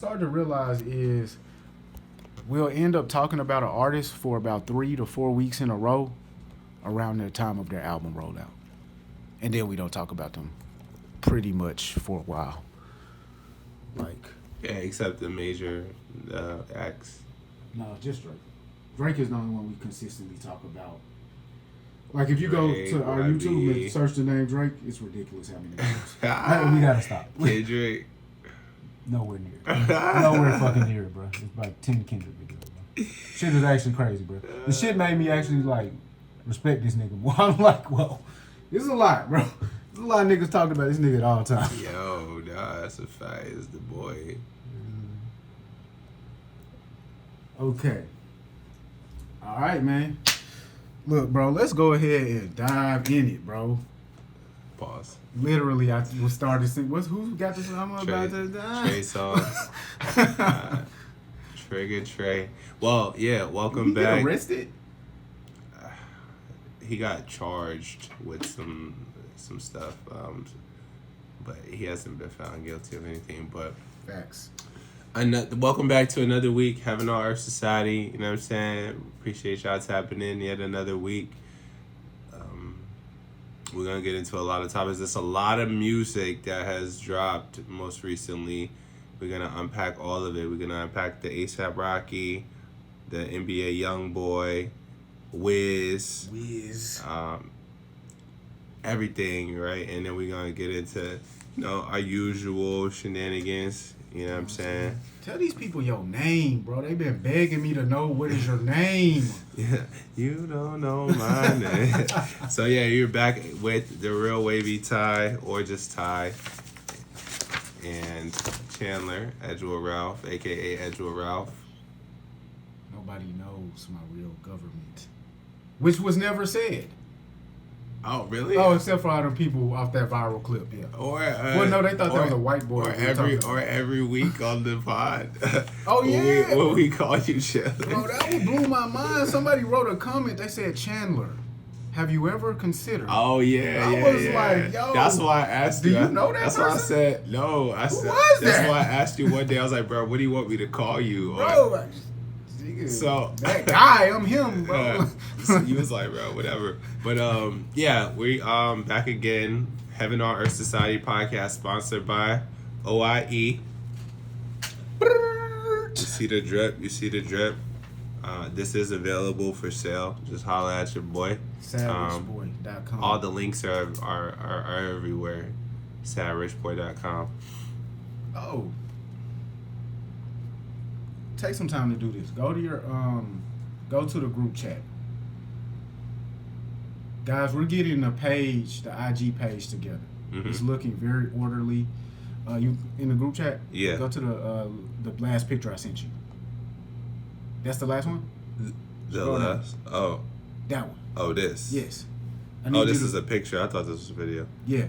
Started to realize is we'll end up talking about an artist for about 3 to 4 weeks in a row around the time of their album rollout. And then we don't talk about them pretty much for a while. Like, Yeah, except the major acts. no, just Drake. Drake is the only one we consistently talk about. Like, if you go Drake, to our YB. YouTube and search the name Drake, it's ridiculous how many names. We gotta stop. Kendrick. Nowhere near it. Nowhere fucking near it, bro. It's like 10 Kendrick videos, bro. Shit is actually crazy, bro. The shit made me actually, like, respect this nigga more. I'm like, whoa. This is a lot, bro. There's a lot of niggas talking about this nigga at all times. Yo, nah, that's a fact. It's the boy. Okay. All right, man. Look, bro, let's go ahead and dive in it, bro. Pause. Literally, I was started to sing. Who got this? I'm about to die. Trey songs. Trigger Trey. Well, yeah, welcome Did he back. get arrested? He got charged with some stuff, but he hasn't been found guilty of anything. But Facts. welcome back to another week, Heaven on Earth Society. You know what I'm saying? Appreciate y'all tapping in yet another week. We're going to get into a lot of topics. There's a lot of music that has dropped most recently. We're going to unpack all of it. We're going to unpack the A$AP Rocky, the NBA YoungBoy, Wiz, everything, right? And then we're going to get into, our usual shenanigans. You know what I'm saying? Tell these people your name, bro. They been begging me to know what is your name. Yeah, you don't know my name. So yeah, you're back with the real wavy Ty, or just Ty, and Chandler, Edgewood Ralph, aka Edgewood Ralph. Nobody knows my real government, which was never said. Oh, really? Oh, except for all the people off that viral clip, yeah. Or well, no, they thought that was a white boy. Or every week on the pod. Oh yeah. When we call you Chandler. Bro, that one blew my mind. Somebody wrote a comment. They said, Chandler, have you ever considered? Oh yeah, I was like, yo. That's why I asked you. Do you know that That's person? why I said no. Who was that? That's why I asked you one day. I was like, bro, what do you want me to call you? Bro, So that guy, I'm him, bro. So he was like, bro, whatever. But yeah, we back again. Heaven on Earth Society podcast sponsored by OIE. You see the drip. This is available for sale. Just holler at your boy. SadRichBoy.com. All the links are everywhere. SadRichBoy.com. Oh. Take some time to do this. Go to your go to the group chat. Guys, we're getting the IG page together. Mm-hmm. It's looking very orderly. You in the group chat? Yeah. Go to the last picture I sent you. That's the last one? The last? Oh. That one. Oh, this? Yes. This is a picture. I thought this was a video. Yeah.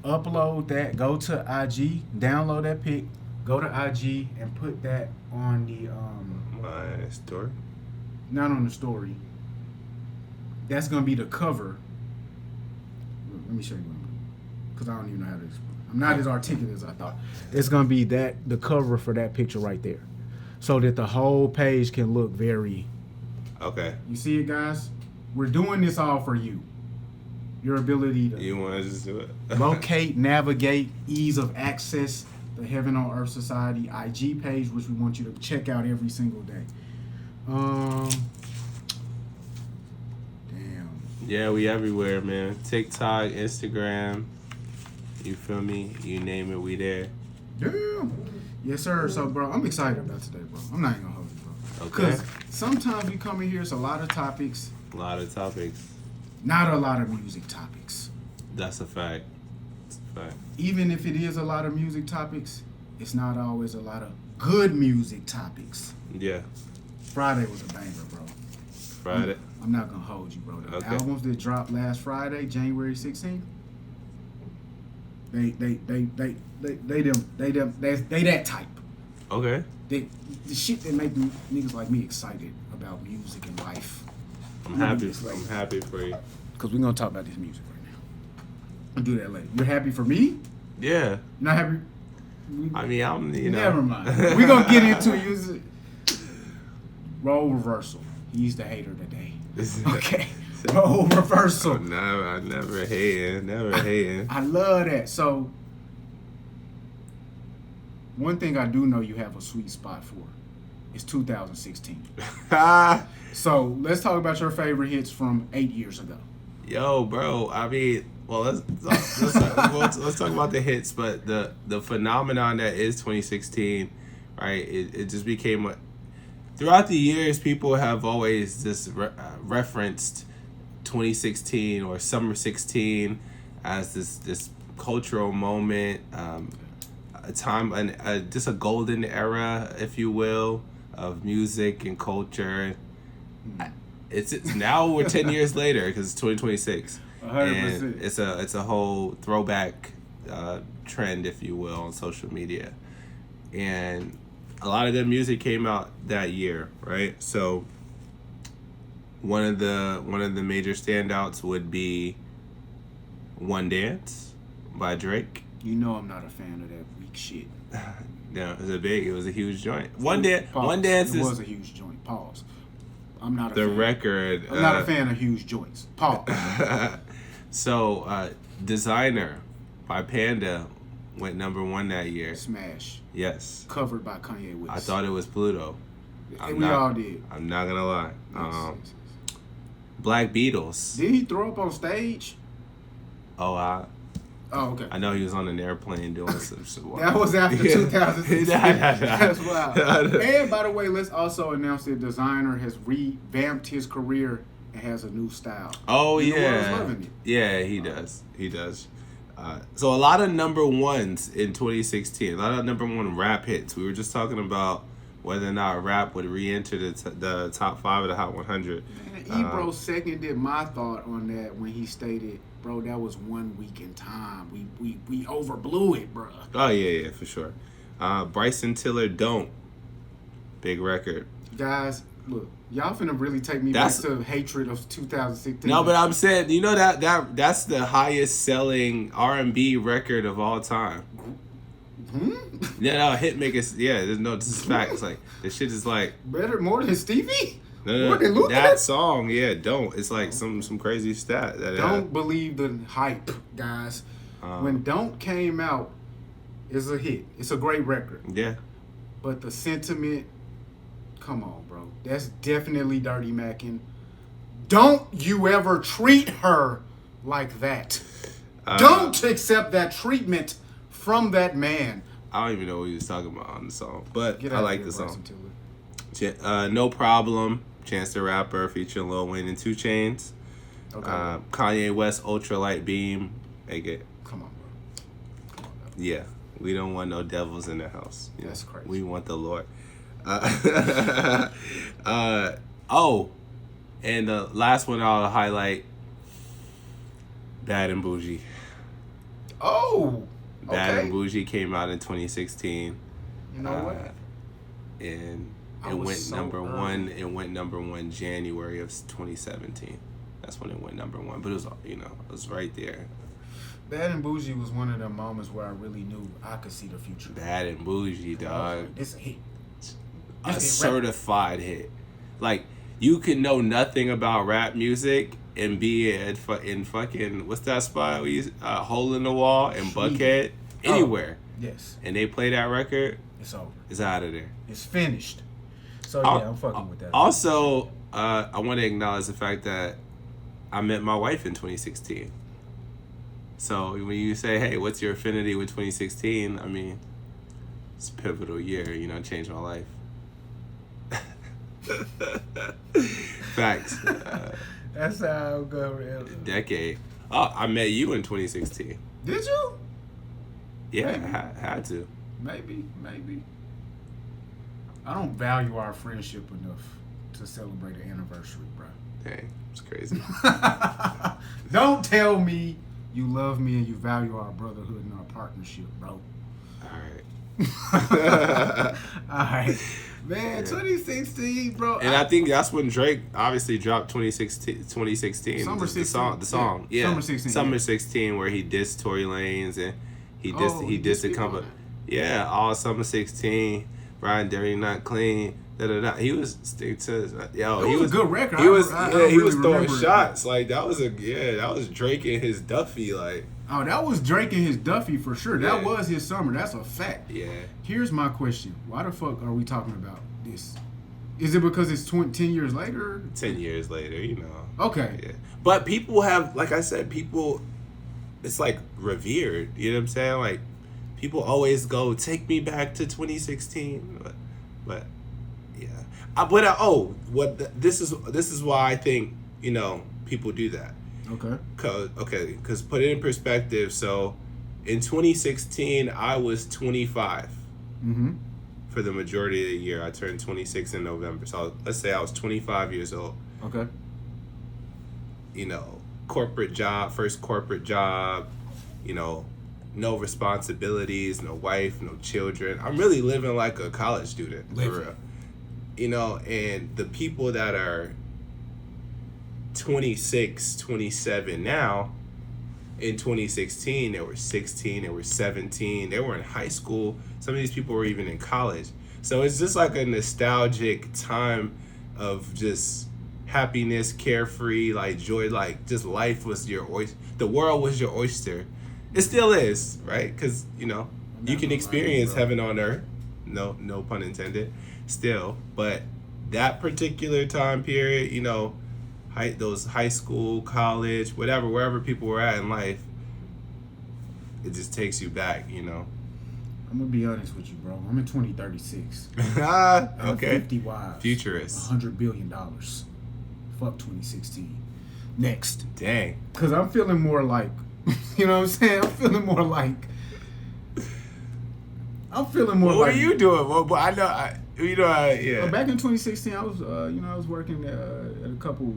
Upload that. Go to IG. Download that pic. Go to IG and put that on the my story. Not on the story. That's gonna be the cover. Let me show you because I don't even know how to explain. I'm not as articulate as I thought. It's gonna be the cover for that picture right there, so that the whole page can look very. Okay. You see it, guys? We're doing this all for you. Your ability to. You want to just do it? Locate, navigate, ease of access. The Heaven on Earth Society IG page, which we want you to check out every single day. Damn. Yeah, we everywhere, man. TikTok, Instagram. You feel me? You name it, we there. Damn. Yes, sir. So, bro, I'm excited about today, bro. I'm not even gonna hold you, bro. Okay. Because sometimes we come in here, it's a lot of topics. A lot of topics. Not a lot of music topics. That's a fact. That's a fact. Even if it is a lot of music topics, it's not always a lot of good music topics. Yeah. Friday was a banger, bro. Friday. I'm not gonna hold you, bro. The Okay. albums that dropped last Friday, January 16th. They that type. Okay. The shit that make niggas like me excited about music and life. I'm happy for you. Because we're gonna talk about this music right now. I'll do that later. You're happy for me? Yeah. You're not happy? I mean, I'm, you know. Never mind. We're going to get into it. Role reversal. He's the hater today. Okay. Role reversal. I never hating. I love that. So, one thing I do know you have a sweet spot for is 2016. So, let's talk about your favorite hits from 8 years ago. Yo, bro. I mean, well, let's talk about the hits, but the phenomenon that is 2016, right? It just became a. Throughout the years, people have always just referenced 2016 or Summer 16 as this cultural moment, a time, just a golden era, if you will, of music and culture. It's now we're 10 years later because it's 2026, 100%. and it's a whole throwback trend, if you will, on social media, and a lot of good music came out that year, right? So one of the major standouts would be One Dance by Drake. You know I'm not a fan of that weak shit. No, it was a huge joint. One Dance It is was a huge joint. Pause. I'm not a the fan. record. I'm not a fan of huge joints. Pause. So Designer by Panda went #1 that year. Smash. Yes. Covered by Kanye West. I thought it was Pluto. We all did. I'm not gonna lie. Yes. Black Beatles. Did he throw up on stage? Oh, okay. I know he was on an airplane doing some That was after 2016. Nah. That's wild. And by the way, let's also announce that Designer has revamped his career and has a new style. Oh, And the world's yeah. loving it. Yeah, he does. He does. So a lot of #1s in 2016. A lot of #1 rap hits. We were just talking about whether or not rap would re-enter the top 5 of the Hot 100. Man, Ebro seconded my thought on that when he stated, "Bro, that was 1 week in time. We overblew it, bro." Oh yeah, for sure. Bryson Tiller, Don't. Big record. Guys, look, y'all finna really take me back to hatred of 2016. No, but I'm saying, you know that's the highest selling R&B record of all time. No, Hitmakers. Yeah, there's no. This is facts. Like this shit is like more than Stevie. No, more than Luther? That song. Yeah, Don't. It's like some crazy stat. Don't believe the hype, guys. When Don't came out, it's a hit. It's a great record. Yeah. But the sentiment, come on, bro. That's definitely Dirty Mackin'. Don't you ever treat her like that. Don't accept that treatment from that man. I don't even know what he was talking about on the song, but I like the song. No Problem, Chance the Rapper featuring Lil Wayne and 2 Chainz. Okay. Kanye West, Ultralight Beam. Make it. Come on, bro. Come on, bro. Yeah, we don't want no devils in the house. That's crazy. We want the Lord. And the last one I'll highlight, Bad and Bougie. Oh, Bad and Bougie came out in 2016. You know what? And it went #1. It went #1 January of 2017. That's when it went #1. But it was, it was right there. Bad and Bougie was one of the moments where I really knew I could see the future. Bad and Bougie, dog. It's a hit. A certified hit. Like, you can know nothing about rap music and be in fucking, what's that spot? Hole in the Wall and Buckhead. Anywhere. Yes. And they play that record. It's over. It's out of there. It's finished. So yeah, I'm fucking with that. Also, I want to acknowledge the fact that I met my wife in 2016. So when you say, hey, what's your affinity with 2016? I mean, it's a pivotal year, changed my life. Facts. That's how it goes. Decade. Oh, I met you in 2016. Did you? Yeah, I had to. Maybe. I don't value our friendship enough to celebrate an anniversary, bro. Dang, it's crazy. Don't tell me you love me and you value our brotherhood and our partnership, bro. All right. All right. Man, 2016, bro. And I think that's when Drake obviously dropped 2016. Summer 16. The song. Yeah. Summer 16. Summer 16, where he dissed Tory Lanez and he dissed a couple. Yeah, all summer 16, Brian Dirty Not Clean. Da, da, da. He was stick to yo. It was a good record. He was I he don't was really throwing remember it. shots like that was that was Drake and his Duffy like. Oh, that was Drake and his Duffy for sure. That Yeah. was his summer. That's a fact. Yeah. Here's my question. Why the fuck are we talking about this? Is it because it's 10 years later? 10 years later, you know. Okay. Yeah. But people have, like I said, people, it's like revered. You know what I'm saying? Like, people always go, take me back to 2016. But yeah. This is why I think, you know, people do that. Okay. Because put it in perspective. So in 2016, I was 25. Mm-hmm. For the majority of the year. I turned 26 in November. So let's say I was 25 years old. Okay. You know, first corporate job, you know, no responsibilities, no wife, no children. I'm really living like a college student, for real. You know, and the people that are 26, 27 now, in 2016, they were 16, they were 17, they were in high school. Some of these people were even in college. So it's just like a nostalgic time of just happiness, carefree, like joy, like just life was your oyster. The world was your oyster. It still is, right? Because, you know, you can experience heaven on earth. No pun intended. Still. But that particular time period, you know, those high school, college, whatever, wherever people were at in life, it just takes you back, you know. I'm gonna be honest with you, bro. I'm in 2036. Okay. 50 wives. Futurist. $100 billion. Fuck 2016. Next. Dang. Cause I'm feeling more like, you know what I'm saying? I'm feeling more like. What were you doing? Well, I know. Yeah. Well, back in 2016, I was, I was working at a couple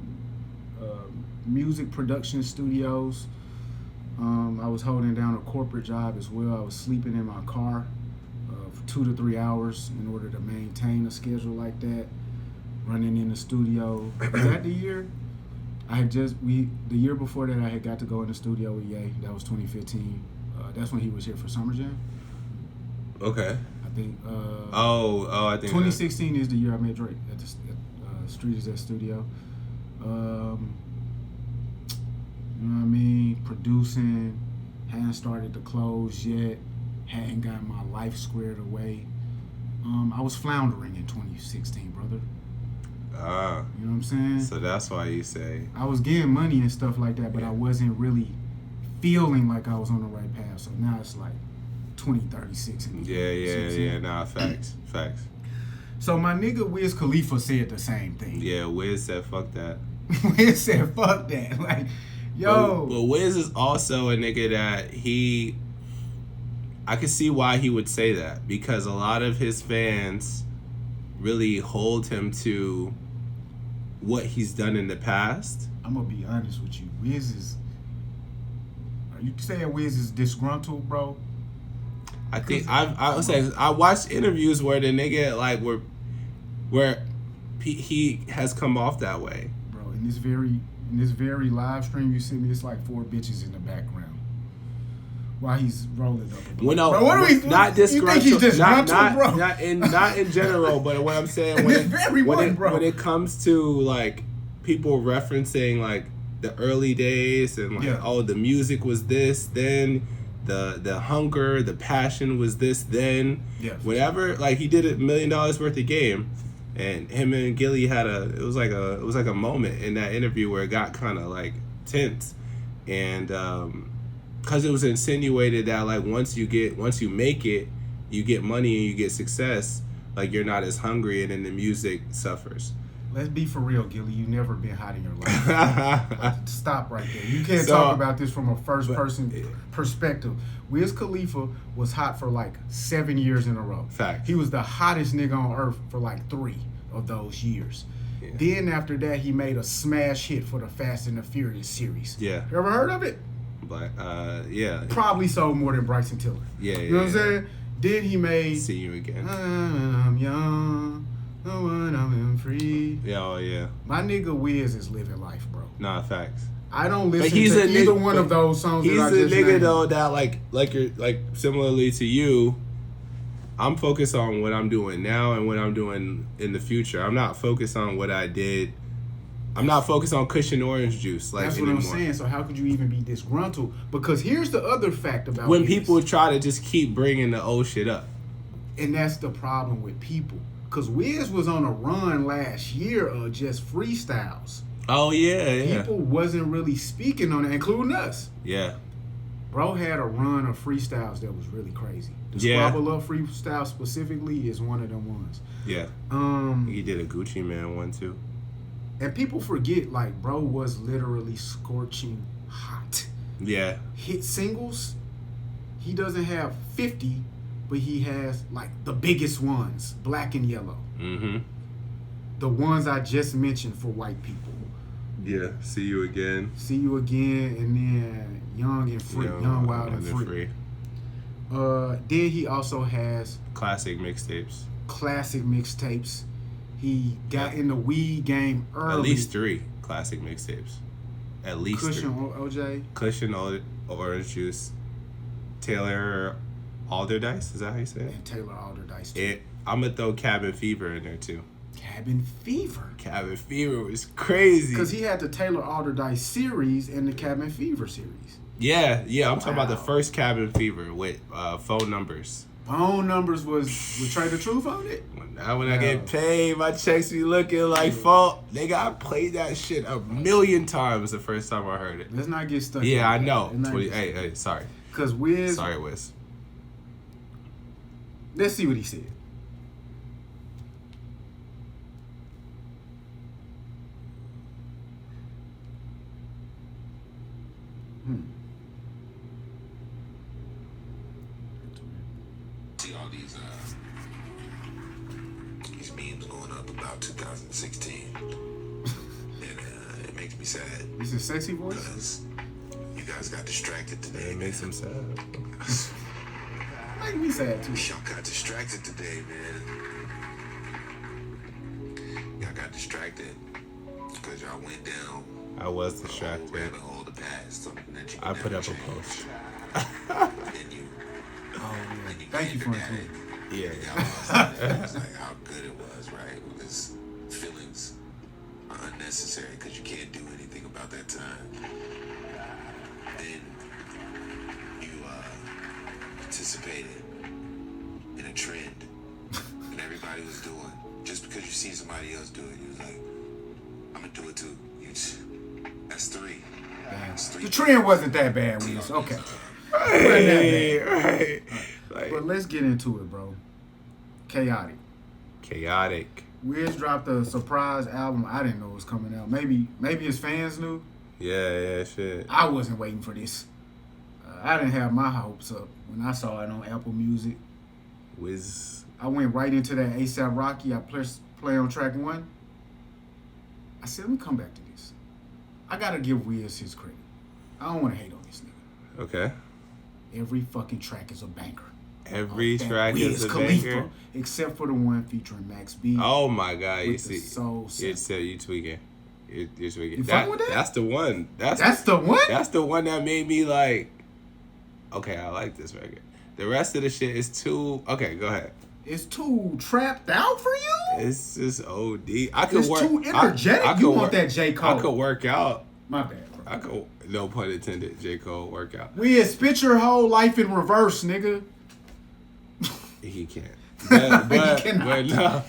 music production studios. I was holding down a corporate job as well. I was sleeping in my car for 2 to 3 hours in order to maintain a schedule like that. Running in the studio. Was that the year? The year before that, I had got to go in the studio with Ye. That was 2015. That's when he was here for Summer Jam. Okay. I think. I think 2016 is the year I met Drake at the Street is that studio. You know what I mean? Producing, hadn't started to close yet, hadn't gotten my life squared away. I was floundering in 2016, brother. You know what I'm saying? So that's why you say. I was getting money and stuff like that, but I wasn't really feeling like I was on the right path. So now it's like 2036. Yeah. Nah, facts. So my nigga Wiz Khalifa said the same thing. Yeah, Wiz said fuck that. Wiz said fuck that. Like, yo. But Wiz is also a nigga that I could see why he would say that, because a lot of his fans really hold him to what he's done in the past. I'm gonna be honest with you. Are you saying Wiz is disgruntled, bro? I think I watched interviews where the nigga like where he has come off that way. Bro, in this very live stream you see me, it's like 4 bitches in the background while he's rolling up. Well, no, bro, what are we? Not disgruntled. You think he's disgruntled, bro? Not in general, but what I'm saying when it comes to like people referencing like the early days and like the music was this then. The hunger, the passion was this then. Yeah. Whatever, like he did $1 million worth of game, and him and Gilly had it was like a moment in that interview where it got kind of like tense, and because it was insinuated that like once you make it, you get money and you get success, like you're not as hungry, and then the music suffers. Let's be for real, Gilly. You never been hot in your life. Stop right there. You can't talk about this from a first-person perspective. Wiz Khalifa was hot for like 7 years in a row. Fact. He was the hottest nigga on earth for like 3 of those years. Yeah. Then after that, he made a smash hit for the Fast and the Furious series. Yeah. You ever heard of it? But yeah. Probably sold more than Bryson Tiller. Yeah. You know what I'm saying? Then he made See You Again. I'm young. No one, I'm free. Yeah. My nigga Wiz is living life, bro. Nah, facts. I don't listen to either one of those songs that I just named. He's a nigga though that like you're like similarly to you, I'm focused on what I'm doing now and what I'm doing in the future. I'm not focused on what I did. I'm not focused on cushion orange juice like That's what anymore. I'm saying. So how could you even be disgruntled? Because here's the other fact about When Wiz. people try to just keep bringing the old shit up. And that's the problem with people. Because Wiz was on a run last year of just freestyles. Oh, yeah. People wasn't really speaking on it, including us. Yeah. Bro had a run of freestyles that was really crazy. The Squabble Up freestyle specifically is one of them ones. Yeah. He did a Gucci Man one too. And people forget, like, bro was literally scorching hot. Yeah. Hit singles, he doesn't have 50, but he has, like, the biggest ones, Black and Yellow. Mm-hmm. The ones I just mentioned for white people. Yeah. See You Again. See You Again, and then Young and Free. Young, Wild, and Free. Then he also has classic mixtapes. Classic mixtapes. He got in the weed game early. At least 3 classic mixtapes. At least Cushion 3. OJ. Cushion Orange Juice. Taylor Alderdice. Is that how you say it? And Taylor Alderdice too. I'm gonna throw Cabin Fever in there too. Cabin Fever. Cabin Fever was crazy. Because he had the Taylor Alderdice series and the Cabin Fever series. Yeah. I'm talking about the first Cabin Fever with phone numbers. Phone numbers was Trey the Truth on it? When I get paid, my checks be looking like phone. They got played that shit a million times the first time I heard it. Let's not get stuck. Yeah, I know. Hey, sorry. Because Wiz. Sorry, Wiz. Let's see what he said. See all these memes going up about 2016, and it makes me sad. This is sexy voice. Because you guys got distracted today. It makes him sad. Make me sad too. Y'all got distracted today, man. Y'all got distracted because y'all went down. I was distracted. Rabbit hole to pass, something that you I put up change. a post. Then you. Thank you for including. Yeah. It was like how good it was, right? Because feelings are unnecessary because you can't do anything about that time. Then you participated in a trend and everybody was doing. Just because you see somebody else do it, you was like, I'm gonna do it too. That's 3. That's 3. The trend wasn't that bad, Wiz. Okay. Right. But let's get into it, bro. Khaotic. Wiz dropped a surprise album. I didn't know it was coming out. Maybe his fans knew. Yeah, shit. I wasn't waiting for this. I didn't have my hopes up when I saw it on Apple Music. Wiz. I went right into that ASAP Rocky. I play on track 1. I said, let me come back to this. I gotta give Wiz his credit. I don't want to hate on this nigga. Okay. Every fucking track is a banger. Every track is a Khalifa, banger. except for the one featuring Max B. Oh my God! You see, so you tweaking. You're tweaking. You fucking with that? That's the one. That's the one. That's the one that made me like. Okay, I like this record. The rest of the shit is too. Okay, go ahead. It's too trapped out for you. It's just OD. I could it's work. Too energetic. You want that J. Cole? I could work out. My bad, bro. I could. No pun intended. J. Cole workout. Wiz, spit your whole life in reverse, nigga. He can't. But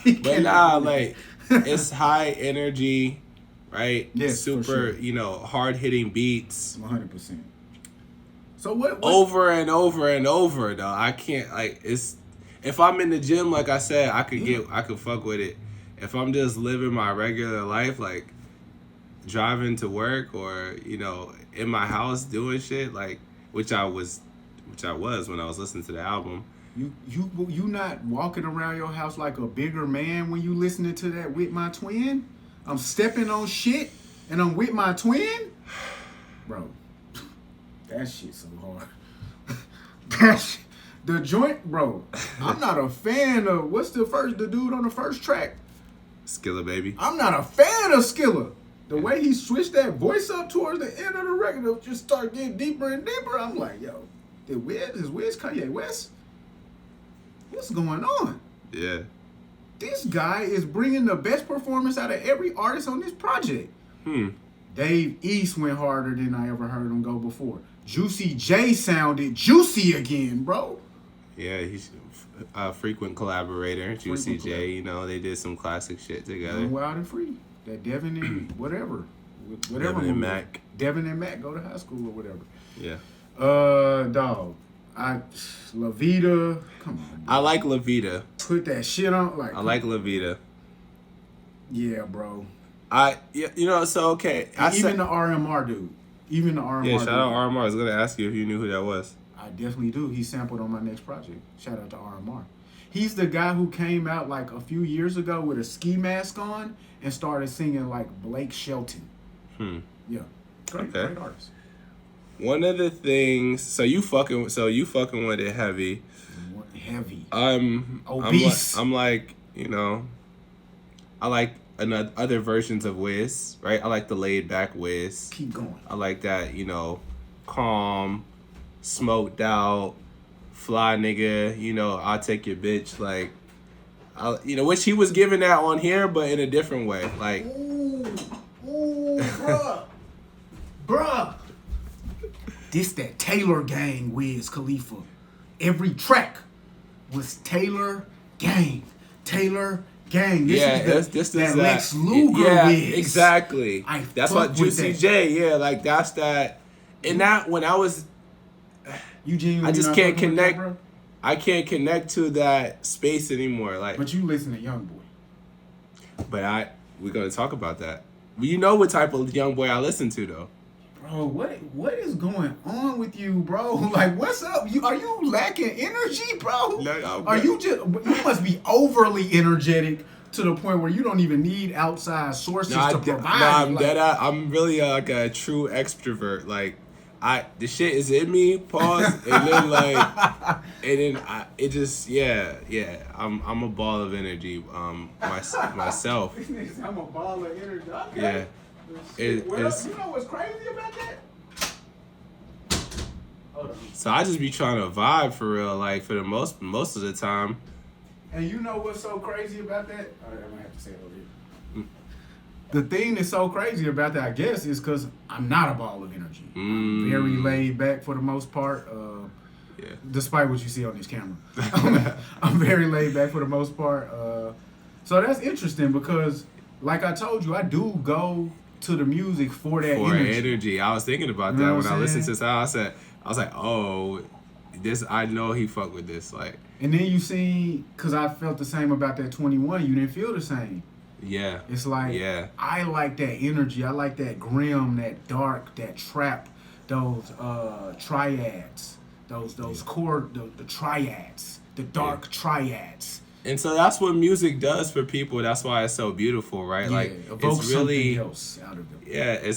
He cannot. like it's high energy, right? Yes, super, for sure. Hard hitting beats. 100%. So what? Over and over and over, though. I can't like it's. If I'm in the gym, like I said, I could fuck with it. If I'm just living my regular life, like driving to work or in my house doing shit, like which I was when I was listening to the album. You not walking around your house like a bigger man when you listening to that with my twin? I'm stepping on shit and I'm with my twin? Bro, that shit so hard. The joint, bro, I'm not a fan of, the dude on the first track? Skilla Baby. I'm not a fan of Skilla. The way he switched that voice up towards the end of the record, it'll just start getting deeper and deeper. I'm like, yo, is Wiz Kanye West? what's going on? Yeah. This guy is bringing the best performance out of every artist on this project. Dave East went harder than I ever heard him go before. Juicy J sounded juicy again, bro. Yeah, he's a frequent collaborator. Juicy J, you know, they did some classic shit together. Wild and Free. That Devin and whatever. Devin and Mac. Devin and Mac go to high school or whatever. Yeah. Dog. La Vida. Come on, bro. I like La Vida. Put that shit on. I like La Vida. Yeah, bro. You know, so okay. Even the RMR dude. Even the RMR Yeah, shout dude. out RMR. I was gonna ask you if you knew who that was. I definitely do. He sampled on my next project. Shout out to RMR. He's the guy who came out like a few years ago with a ski mask on and started singing like Blake Shelton. Yeah. Great artist. One of the things, so you fucking with it heavy. Heavy. Obese. I'm like, you know, I like other versions of Wiz, right? I like the laid back Wiz. Keep going. I like that, you know, calm, smoked out, fly nigga, you know, I'll take your bitch, like, you know, which he was giving that on here, but in a different way, like. Ooh, bruh. This that Taylor gang, Wiz Khalifa. Every track was Taylor gang. Taylor gang. This is that Lex Luger Wiz. Exactly. That's what Juicy J. Yeah, like that's that. And that when I was, I just can't connect. I can't connect to that space anymore. Like, but you listen to YoungBoy. But we're gonna talk about that. You know what type of YoungBoy I listen to though. Bro, what is going on with you, bro? Like, what's up? Are you lacking energy, bro? You must be overly energetic to the point where you don't even need outside sources to provide. I'm really like a true extrovert. Like, the shit is in me. Pause, and then it just I'm a ball of energy. Myself. I'm a ball of energy. Okay. Yeah. You know what's crazy about that? Hold on. So I just be trying to vibe for real, like for the most of the time. And you know what's so crazy about that? I'm gonna have to say it over here. The thing that's so crazy about that, I guess, is because I'm not a ball of energy. I'm very laid back for the most part. Despite what you see on this camera, I'm very laid back for the most part. So that's interesting because, like I told you, I do go to the music for that energy. I was thinking about that when I listened to this. I was like, oh, this. I know he fuck with this. Like, and then you see, because I felt the same about that 21. You didn't feel the same. Yeah. It's like, I like that energy. I like that grim, that dark, that trap, those triads, those chord, the triads, the dark triads. And so that's what music does for people. That's why it's so beautiful, right? Yeah, like, it's really something else out of it. Yeah,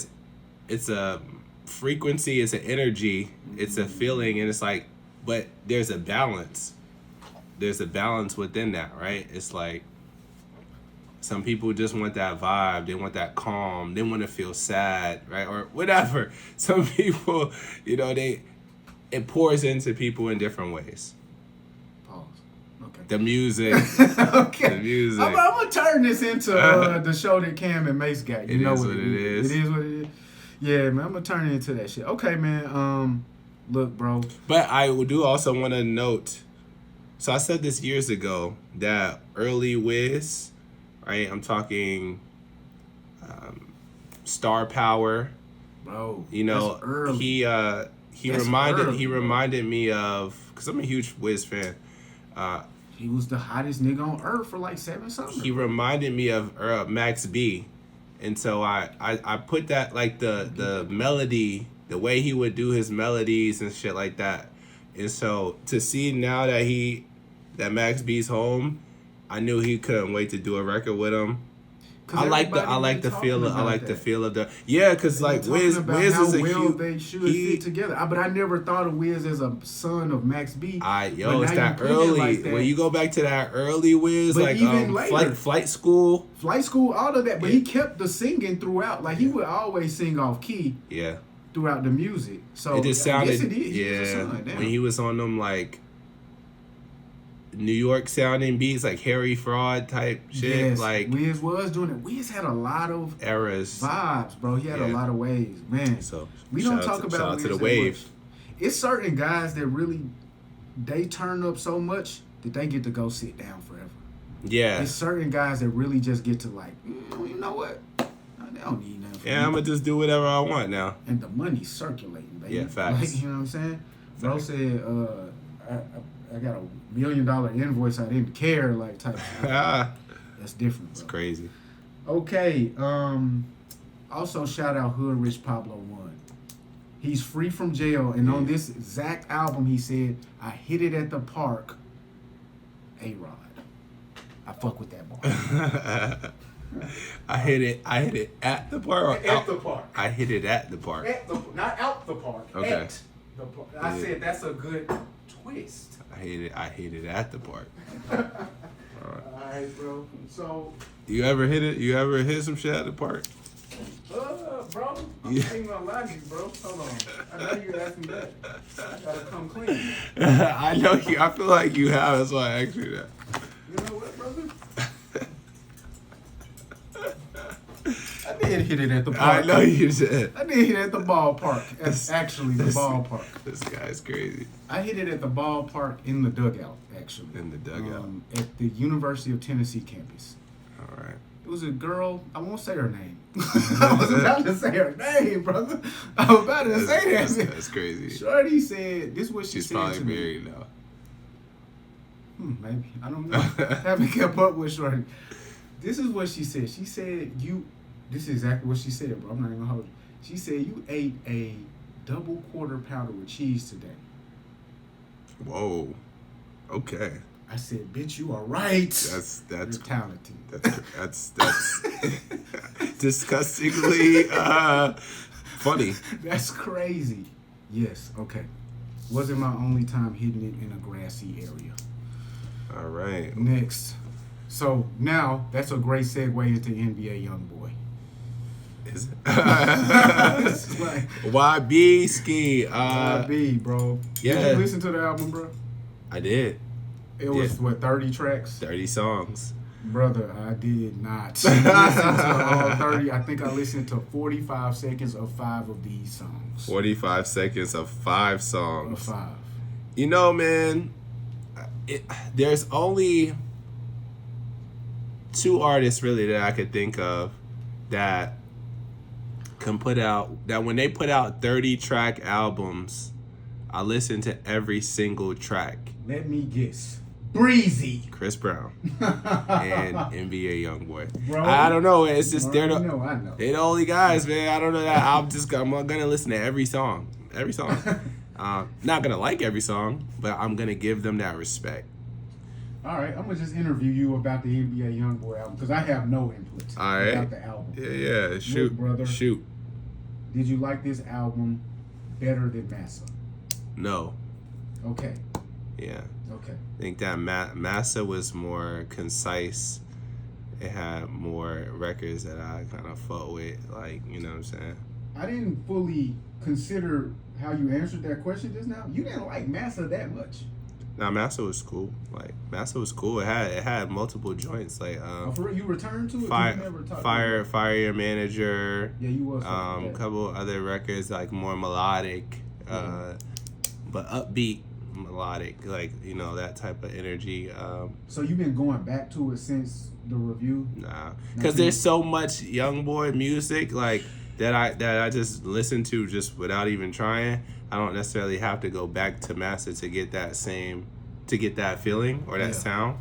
it's a frequency, it's an energy, it's a feeling, and it's like, but there's a balance. There's a balance within that, right? It's like some people just want that vibe, they want that calm, they want to feel sad, right? Or whatever. Some people, you know, it pours into people in different ways. Okay. The music. Okay. The music. I'm gonna turn this into the show that Cam and Mace got. You know what it is. It is what it is. Yeah, man. I'm gonna turn it into that shit. Okay, man. Look, bro. But I do also want to note. So I said this years ago that early Wiz, right? I'm talking Star Power. Bro. You know, he reminded me of, because I'm a huge Wiz fan. He was the hottest nigga on earth for like 7 summers. He reminded me of Max B, and so I put that, like the melody, the way he would do his melodies and shit like that. And so to see now that Max B's home, I knew he couldn't wait to do a record with him. I like the feel of the because like Wiz is a huge. They should fit together. But I never thought of Wiz as a son of Max B. It's that early. Like that. When you go back to that early Wiz, but like even later, flight school, all of that. But he kept the singing throughout. Like he would always sing off key. Yeah. Throughout the music, so it just sounded. Yes, it is. Yeah. When he was on them, like New York sounding beats, like Harry Fraud type shit. Yes, Like Wiz was doing it. Wiz had a lot of eras. vibes, bro. He had a lot of waves, man. So we don't talk about shout out Wiz to the that wave. much. It's certain guys that really they turn up so much that they get to go sit down forever. Yeah. It's certain guys that really just get to like, you know what? They don't need nothing. Yeah, I'm gonna just do whatever I want now. And the money's circulating, baby. Yeah, facts. Like, you know what I'm saying? Bro said, I got $1 million invoice. I didn't care, like type shit. That's different, bro. It's crazy. Okay. Also, shout out Hood Rich Pablo 1. He's free from jail, and on this exact album, he said, "I hit it at the park." A-Rod. I fuck with that bar. I hit it at the park. At the park. I hit it at the park. Not out the park. Okay. At the park. I said that's a good twist. I hit it at the park. Alright, bro. So, You ever hit it? You ever hit some shit at the park? bro, I'm not even gonna lie to you, bro. Hold on. I know you asked me that. I gotta come clean. I know you. I feel like you have. That's why I asked you that. You know what, brother? I did hit it at the park. I know you did. I did hit it at the ballpark. That's actually the ballpark. This guy's crazy. I hit it at the ballpark in the dugout, actually. In the dugout. At the University of Tennessee campus. All right. It was a girl. I won't say her name. I was about to say her name, brother. I was about to say that. That's crazy. Shorty said, this is what she She's said probably to me. married now. Maybe. I don't know. Haven't kept up with Shorty. This is what she said. She said, this is exactly what she said, bro. I'm not even gonna hold you. She said, you ate a double quarter pounder with cheese today. Whoa. Okay. I said, bitch, you are right. That's You're talented. That's disgustingly funny. That's crazy. Yes, okay. Wasn't my only time hitting it in a grassy area. All right. Next. So now that's a great segue into NBA YoungBoy. Is it? It's like, YB Ski. YB, bro. Yeah. Did you listen to the album, bro? I did. It was, 30 tracks? 30 songs. Brother, I did not listen to all 30. I think I listened to 45 seconds of 5 of these songs. 45 seconds of 5 songs. Of 5. You know, man, there's only 2 artists really that I could think of that can put out, that when they put out 30 track albums, I listen to every single track. Let me guess. Breezy. Chris Brown and NBA YoungBoy. Bro, I don't know. It's just bro, they're I know. the only guys, man. I don't know that. I'm gonna listen to every song. Not gonna like every song, but I'm gonna give them that respect. All right, I'm gonna just interview you about the NBA YoungBoy album because I have no input about the album. Yeah. Shoot, Look, brother. Shoot. Did you like this album better than Massa? No. Okay. Yeah. Okay. I think that Massa was more concise. It had more records that I kind of fought with, like, you know what I'm saying? I didn't fully consider how you answered that question just now. You didn't like Massa that much. Nah, Massa was cool. Like, Massa was cool. It had multiple joints. Like, For real, you returned to it? Fire Your Manager. Yeah, you was. A couple other records, like more melodic, but upbeat melodic, like, you know, that type of energy. So you've been going back to it since the review? Nah, because there's so much YoungBoy music, like, that I just listen to just without even trying. I don't necessarily have to go back to Massa to get that feeling or that sound.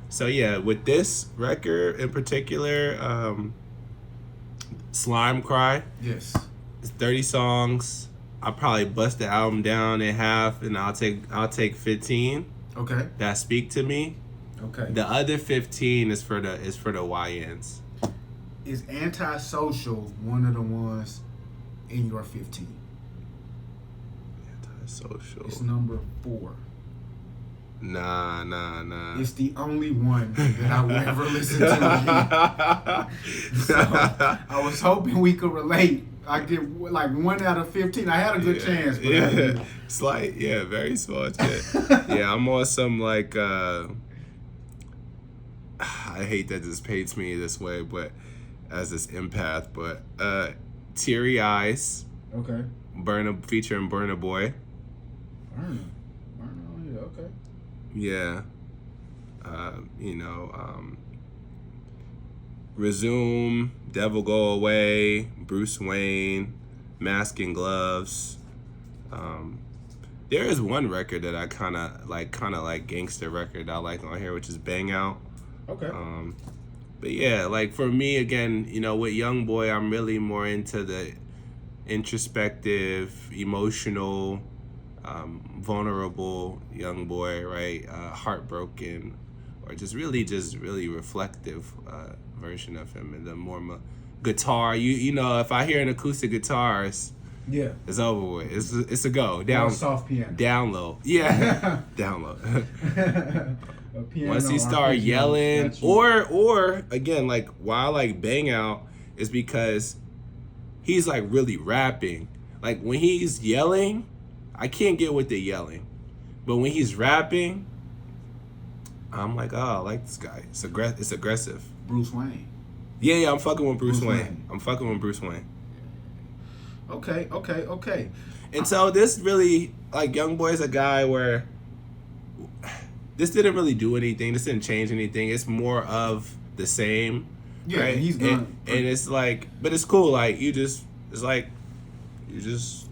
So yeah, with this record in particular, Slime Cry. Yes. It's 30 songs. I'll probably bust the album down in half, and I'll take 15. Okay. That speak to me. Okay. The other 15 is for the YNs. Is Antisocial one of the ones in your 15? Antisocial. It's number 4. Nah. It's the only one that I will ever listen to. So I was hoping we could relate I get like 1 out of 15. I had a good chance, but yeah, slight, yeah, very small chance. Yeah, I'm on some like. I hate that this paints me this way, but as this empath, but Teary Eyes. Okay. Featuring Burna Boy. Burna, oh yeah, okay. Yeah. Resume, Devil Go Away, Bruce Wayne, Mask and Gloves. There is one record that I kind of like gangster record I like on here, which is Bang Out. Okay. But yeah, like for me again, with YoungBoy, I'm really more into the introspective, emotional, vulnerable YoungBoy, right? Heartbroken, or just really reflective version of him, and the more guitar. You know, if I hear an acoustic guitar, it's over with. It's a go down. Soft piano. Down low. Yeah. Down low. Once he start yelling, or again, like why I like Bang Out is because he's like really rapping. Like when he's yelling, I can't get with the yelling, but when he's rapping, I'm like, oh, I like this guy. It's aggressive. Bruce Wayne. Yeah, I'm fucking with Bruce Wayne. I'm fucking with Bruce Wayne. Okay. And so this really, like, YoungBoy is a guy where this didn't really do anything. This didn't change anything. It's more of the same. Yeah, right? he's done. And it's like, but it's cool. Like you just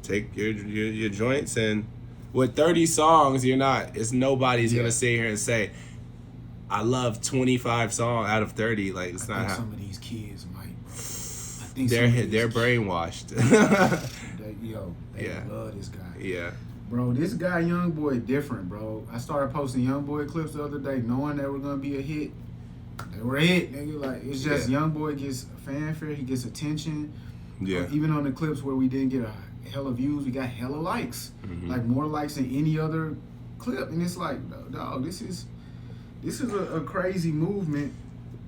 take your joints, and with 30 songs, nobody's gonna sit here and say, I love 25 songs out of 30. Like it's not how some of these kids might. I think they're brainwashed. They love this guy. Yeah. Bro, this guy YoungBoy different, bro. I started posting YoungBoy clips the other day, knowing they were gonna be a hit. They were a hit, nigga. Like it's just YoungBoy gets fanfare, he gets attention. Yeah. Even on the clips where we didn't get a hella views, we got hella likes. Mm-hmm. Like more likes than any other clip, and it's like, dog, this is a crazy movement,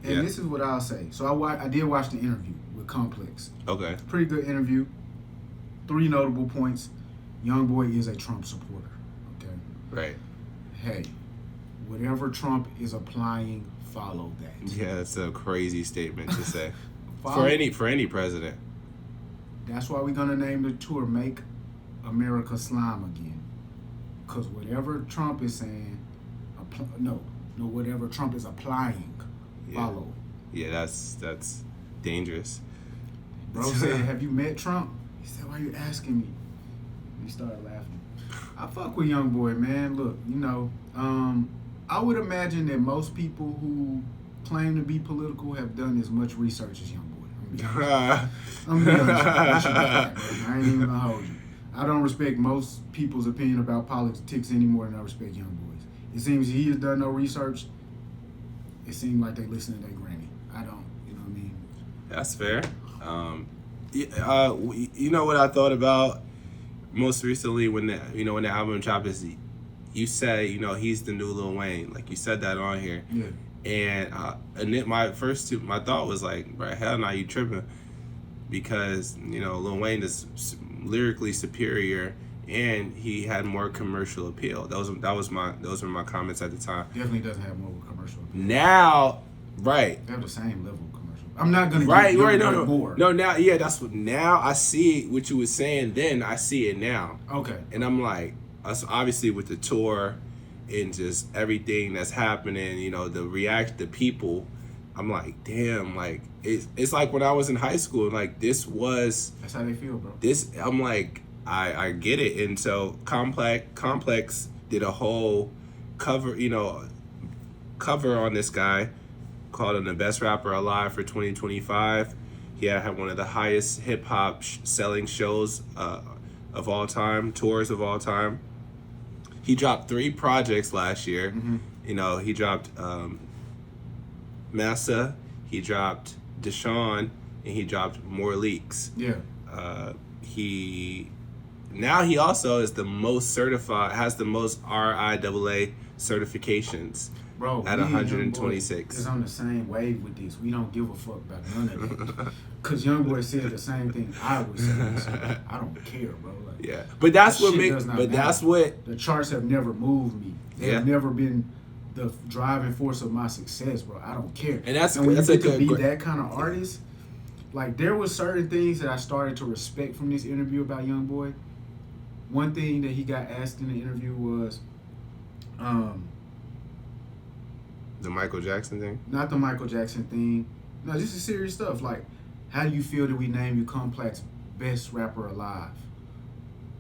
and this is what I'll say. So I did watch the interview with Complex. Okay. Pretty good interview. 3 notable points. YoungBoy is a Trump supporter. Okay. Right. Hey, whatever Trump is applying, follow that. Yeah, that's a crazy statement to say. for any president. That's why we're gonna name the tour "Make America Slime Again," because whatever Trump is saying, whatever Trump is applying, follow. Yeah, that's dangerous. Bro said, "Have you met Trump?" He said, "Why are you asking me?" He started laughing. I fuck with YoungBoy, man. Look, I would imagine that most people who claim to be political have done as much research as YoungBoy. I'm gonna be honest. I ain't even gonna hold you. I don't respect most people's opinion about politics any more than I respect YoungBoy's. It seems he has done no research. It seems like they listen to their granny. I don't, you know what I mean? That's fair. You know what I thought about most recently when the album dropped is you said he's the new Lil Wayne, like you said that on here. Yeah. And then my thought was like, right, hell no, you tripping, because Lil Wayne is lyrically superior and he had more commercial appeal. Those were my comments at the time. Definitely doesn't have more commercial appeal. Now, right. They have the same level of commercial. I'm not gonna more. No, now, yeah, that's what. Now I see what you were saying. Then I see it now. Okay. And I'm like, obviously with the tour and just everything that's happening, the people. I'm like, damn, like it's like when I was in high school, like that's how they feel, bro. I'm like, I get it. And so Complex did a whole cover on this guy, called him the best rapper alive for 2025. He had one of the highest hip hop selling shows of all time, tours of all time. He dropped 3 projects last year. Mm-hmm. He dropped Massa, he dropped Deshaun, and he dropped More Leaks. Yeah. He also is the most certified, has the most RIAA certifications. Bro, at me and 126. YoungBoy is on the same wave with this. We don't give a fuck about none of that. Cause YoungBoy said the same thing I was saying. So I don't care, bro. Like, Yeah, but that's that what shit makes. does not But matter. that's what. The charts have never moved me. They have never been the driving force of my success, bro. I don't care. And that's when that's you a get to good. be that kind of artist, like there was certain things that I started to respect from this interview about YoungBoy. One thing that he got asked in the interview was, The Michael Jackson thing. not the Michael Jackson thing. No, this is serious stuff. Like, how do you feel that we name you Complex best rapper alive?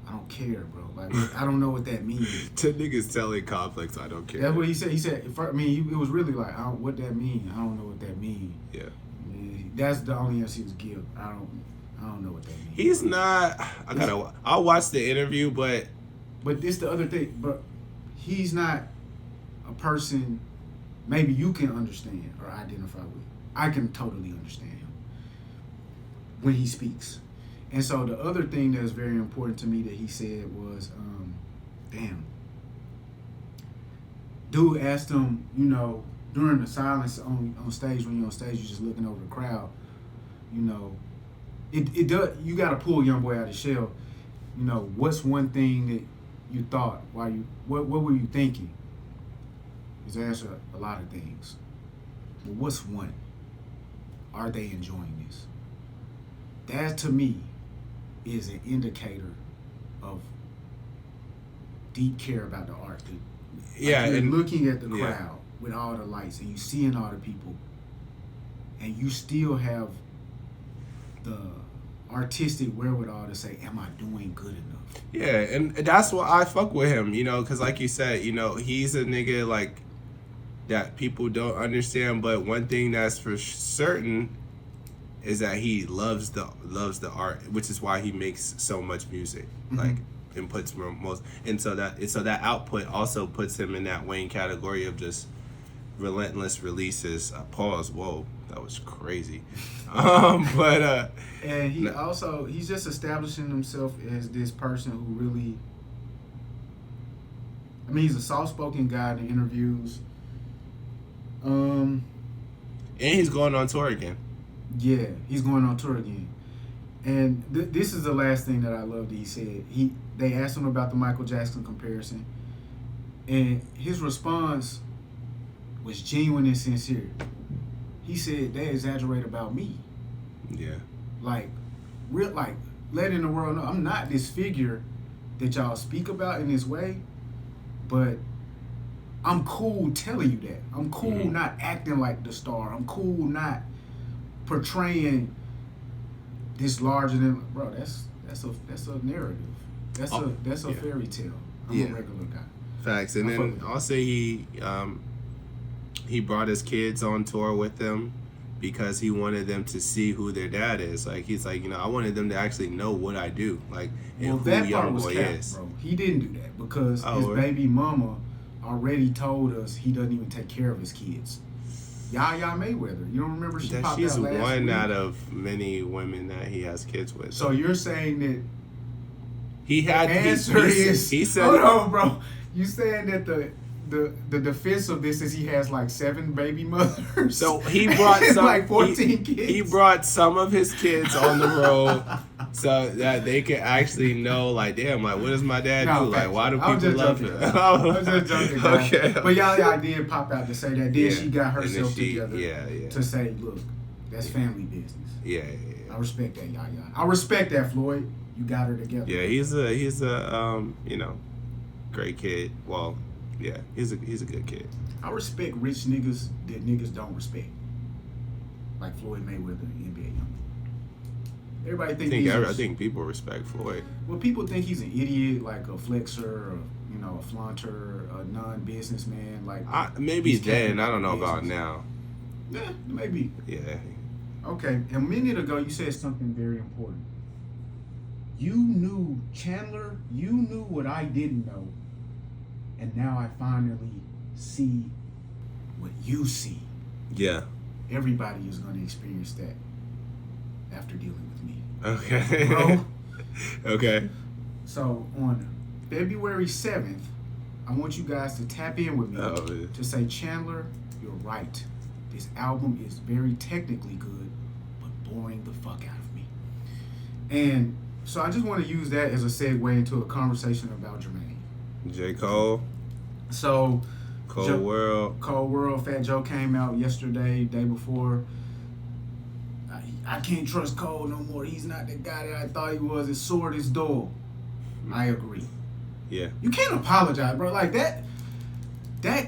I don't care, bro. Like, I don't know what that means. To niggas telling Complex, I don't care. That's what he said. He said, I mean, it was really like, what that mean? I don't know what that mean. Yeah. That's the only answer he was give. I don't know what that means. He's not. I'll watch the interview, but But it's the other thing. But he's not a person. Maybe you can understand or identify with. I can totally understand him when he speaks. And so the other thing that's very important to me that he said was, dude asked him, you know, during the silence on stage, when you're on stage, you're just looking over the crowd, you know, it does, you got to pull YoungBoy out of the shell. You know, what's one thing that you thought while you, what were you thinking? His answer, a lot of things. But what's one? Are they enjoying this? That to me is an indicator of deep care about the art. yeah, You're and looking at the crowd with all the lights and you seeing all the people and you still have the artistic wherewithal to say, am I doing good enough? yeah, and that's why I fuck with him, you know, because like you said, you know, he's a nigga like that people don't understand. But one thing that's for certain is that he loves the art, which is why he makes so much music, like, and puts most, and so that output also puts him in that Wayne category of just relentless releases. Pause. Whoa, that was crazy. But and he's just establishing himself as this person who really, I mean, he's a soft-spoken guy in the interviews. And he's going on tour again. Yeah, he's going on tour again. And this is the last thing that I love that he said. They asked him about the Michael Jackson comparison, and his response was genuine and sincere. He said, they exaggerate about me. Yeah. Like letting the world know I'm not this figure that y'all speak about in this way, but I'm cool telling you that. I'm cool not acting like the star. I'm cool not portraying this larger than, bro. That's a narrative. That's a fairy tale. I'm a regular guy. Facts. And then also he brought his kids on tour with him because he wanted them to see who their dad is. Like, he's like, you know, I wanted them to actually know what I do, like, and who that part was YoungBoy cap, is. bro. He didn't do that because his baby mama already told us he doesn't even take care of his kids. Yaya Mayweather, you don't remember she popped She's out last one week? out of many women that he has kids with. So you're saying that he had the answer is, he said, hold on, bro. You saying that the defense of this is he has like 7 baby mothers. So he brought some like 14 kids. He brought some of his kids on the road so that they could actually know, like, damn, like, what does my dad do? Like, why do people love him? I was just joking, guys. Okay. But y'all did pop out to say that. Then she got And then herself she- together to say, look, that's family business. Yeah. I respect that, Yaya. I respect that, Floyd. You got her together. Yeah, he's a you know, great kid. Well, yeah, he's a good kid. I respect rich niggas that niggas don't respect. Like Floyd Mayweather and NBA YoungBoy. Everybody I think people respect Floyd. Well, people think he's an idiot, like a flexer, or, you know, a flaunter, a non-businessman. Like Maybe he's then. capable I don't know of about business. now. Yeah, maybe. Yeah. Okay, a minute ago you said something very important. You knew, Chandler, you knew what I didn't know, and now I finally see what you see. Yeah. Everybody is going to experience that after dealing with me. Okay. Bro. Okay. So on February 7th, I want you guys to tap in with me Oh, to say, Chandler, you're right. This album is very technically good, but boring the fuck out of me. And so I just want to use that as a segue into a conversation about Jermaine. J. Cole, So Cold World. Cold World, Fat Joe came out yesterday, day before. I can't trust Cole no more. He's not the guy that I thought he was. His sword is dull. I agree. Yeah. You can't apologize, bro. Like that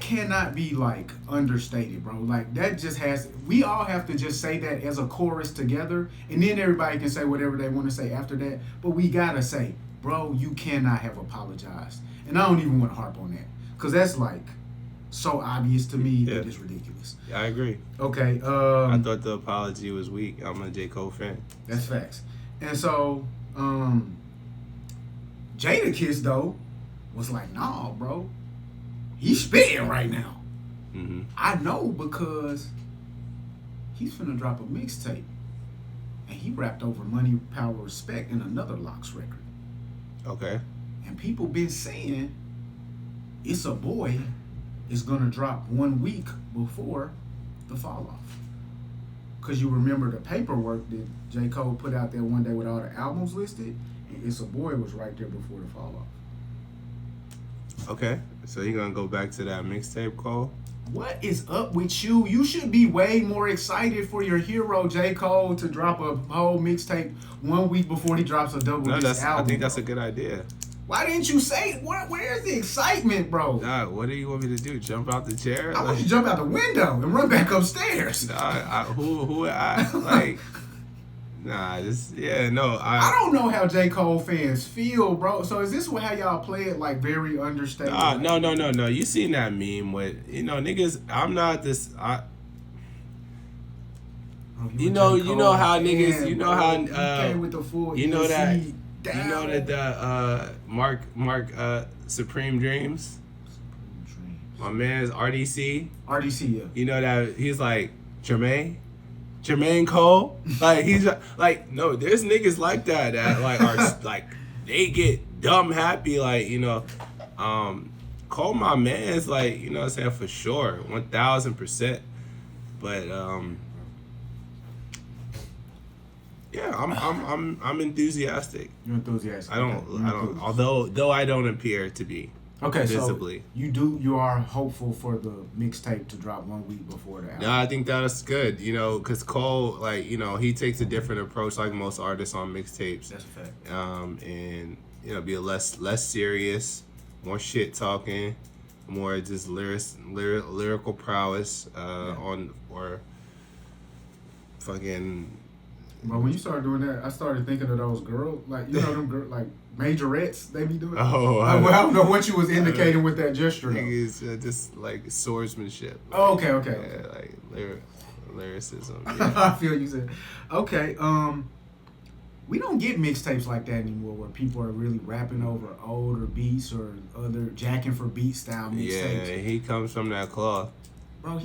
cannot be like understated, bro. Like that just has. We all have to just say that as a chorus together, and then everybody can say whatever they want to say after that. But we gotta say, bro, you cannot have apologized, and I don't even want to harp on that because that's like so obvious to me that it's ridiculous. Yeah, I agree. Okay. I thought the apology was weak. I'm a J. Cole fan. That's facts. And so, Jadakiss though was like, nah, bro. He's spitting right now. Mm-hmm. I know because he's finna drop a mixtape. And he rapped over Money, Power, Respect in another Locks record. Okay. And people been saying It's a Boy is gonna drop 1 week before the fall off. Cause you remember the paperwork that J. Cole put out there one day with all the albums listed, and It's a Boy was right there before the fall off. Okay. So you're gonna go back to that mixtape, Cole? What is up with you? You should be way more excited for your hero J. Cole to drop a whole mixtape 1 week before he drops a double disc album. I think that's a good idea. Why didn't you say it? Where's the excitement, bro? Nah, what do you want me to do? Jump out the chair? I want you to jump out the window and run back upstairs. Nah, who I like? Nah, I don't know how J. Cole fans feel, bro. So is this how y'all play it, like very understated? No. You seen that meme with niggas? I'm not this. You know how niggas. You know how came with the full. You know that. Down. You know that the Mark Supreme Dreams. My man's RDC. RDC, yeah. You know that he's like Jermaine Cole. Like he's like no. There's niggas like that like are like they get dumb happy like Cole my man's like what I'm saying for sure 1000%. But yeah, I'm enthusiastic. You're enthusiastic. I don't. Although I don't appear to be. Okay, visibly. So you are hopeful for the mixtape to drop 1 week before the album. Yeah, I think that's good. Because Cole, like he takes a different approach, like most artists on mixtapes. That's a fact. And be a less serious, more shit talking, more just lyrical prowess on or fucking. But when you started doing that, I started thinking of those girls, like them girls, like majorettes. They be doing. Oh, I don't know what you was indicating with that gesture. It's just like swordsmanship. Oh, okay. Yeah, like lyricism. Yeah. I feel you said. Okay, we don't get mixtapes like that anymore, where people are really rapping over older beats or other jacking for beat style mixtapes. Yeah, he comes from that cloth. Bro,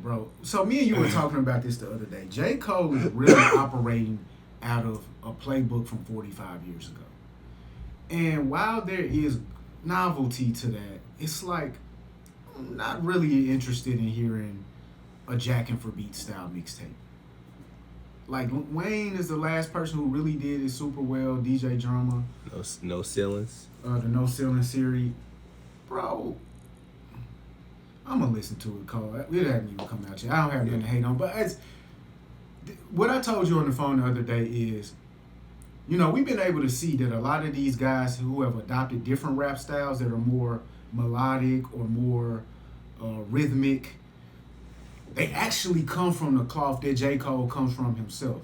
bro. So me and you were talking about this the other day. J. Cole is really operating out of a playbook from 45 years ago. And while there is novelty to that, it's like I'm not really interested in hearing a jacking for beat style mixtape. Like Wayne is the last person who really did it super well. DJ Drama. No ceilings. The No Ceiling series. Bro, I'm gonna listen to it, Cole. It hasn't even come out yet. I don't have nothing to hate on, but what I told you on the phone the other day is, we've been able to see that a lot of these guys who have adopted different rap styles that are more melodic or more rhythmic, they actually come from the cloth that J. Cole comes from himself.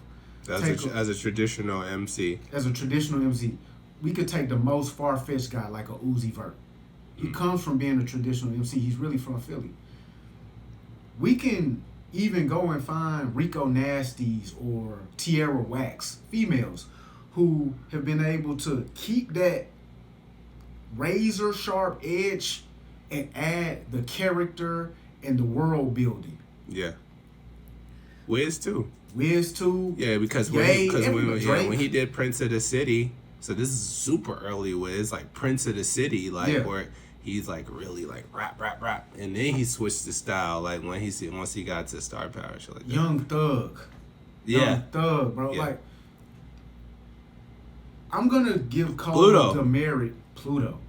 As a traditional MC. As a traditional MC. We could take the most far-fetched guy like a Uzi Vert. He comes from being a traditional MC. He's really from Philly. We can even go and find Rico Nasties or Tierra Wax, females, who have been able to keep that razor sharp edge and add the character and the world building. Yeah. Wiz too. Yeah, because when he did Prince of the City, so this is super early Wiz, like Prince of the City, where he's like really like rap, and then he switched the style like once he got to Star Power shit like that. Young Thug. Yeah. Young Thug, bro. Yeah. Like, I'm gonna give Cole Pluto. a demerit. Pluto.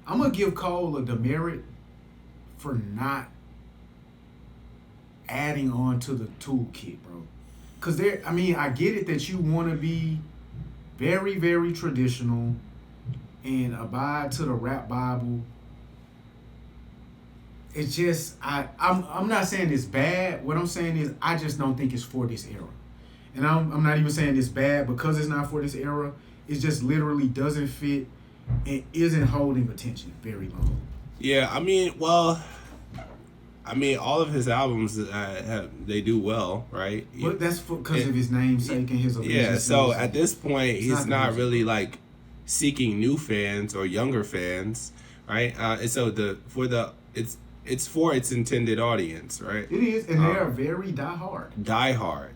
I'm gonna give Cole a demerit for not adding on to the toolkit, bro. Cause I get it that you want to be very, very traditional and abide to the rap Bible. It's just I'm not saying it's bad. What I'm saying is I just don't think it's for this era. And I'm not even saying it's bad because it's not for this era. It just literally doesn't fit and isn't holding attention very long. Yeah, all of his albums they do well, right? But that's because of his namesake and his allegiance. Yeah, so at this point, he's not music. really like seeking new fans or younger fans, right? And so it's for its intended audience, right? It is, and they are very diehard. Die-hard.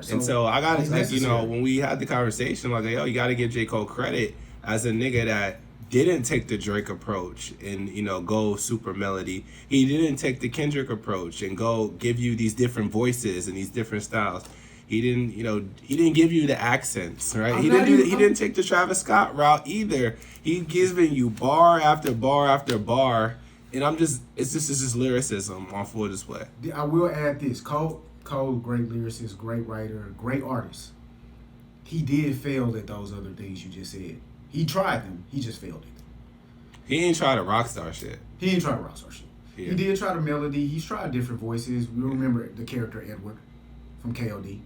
So And so I got it's like necessary. when we had the conversation, like, yo, you got to give J. Cole credit as a nigga that didn't take the Drake approach and go super melody. He didn't take the Kendrick approach and go give you these different voices and these different styles. He didn't give you the accents, right? He didn't take the Travis Scott route either. He giving you bar after bar after bar, and it's just lyricism on full display. I will add this: Cole, great lyricist, great writer, great artist. He did fail at those other things you just said. He tried them. He just failed it. He ain't try the rockstar shit. He didn't try rockstar shit. Yeah. He did try the melody. He's tried different voices. We remember the character Edward from KOD.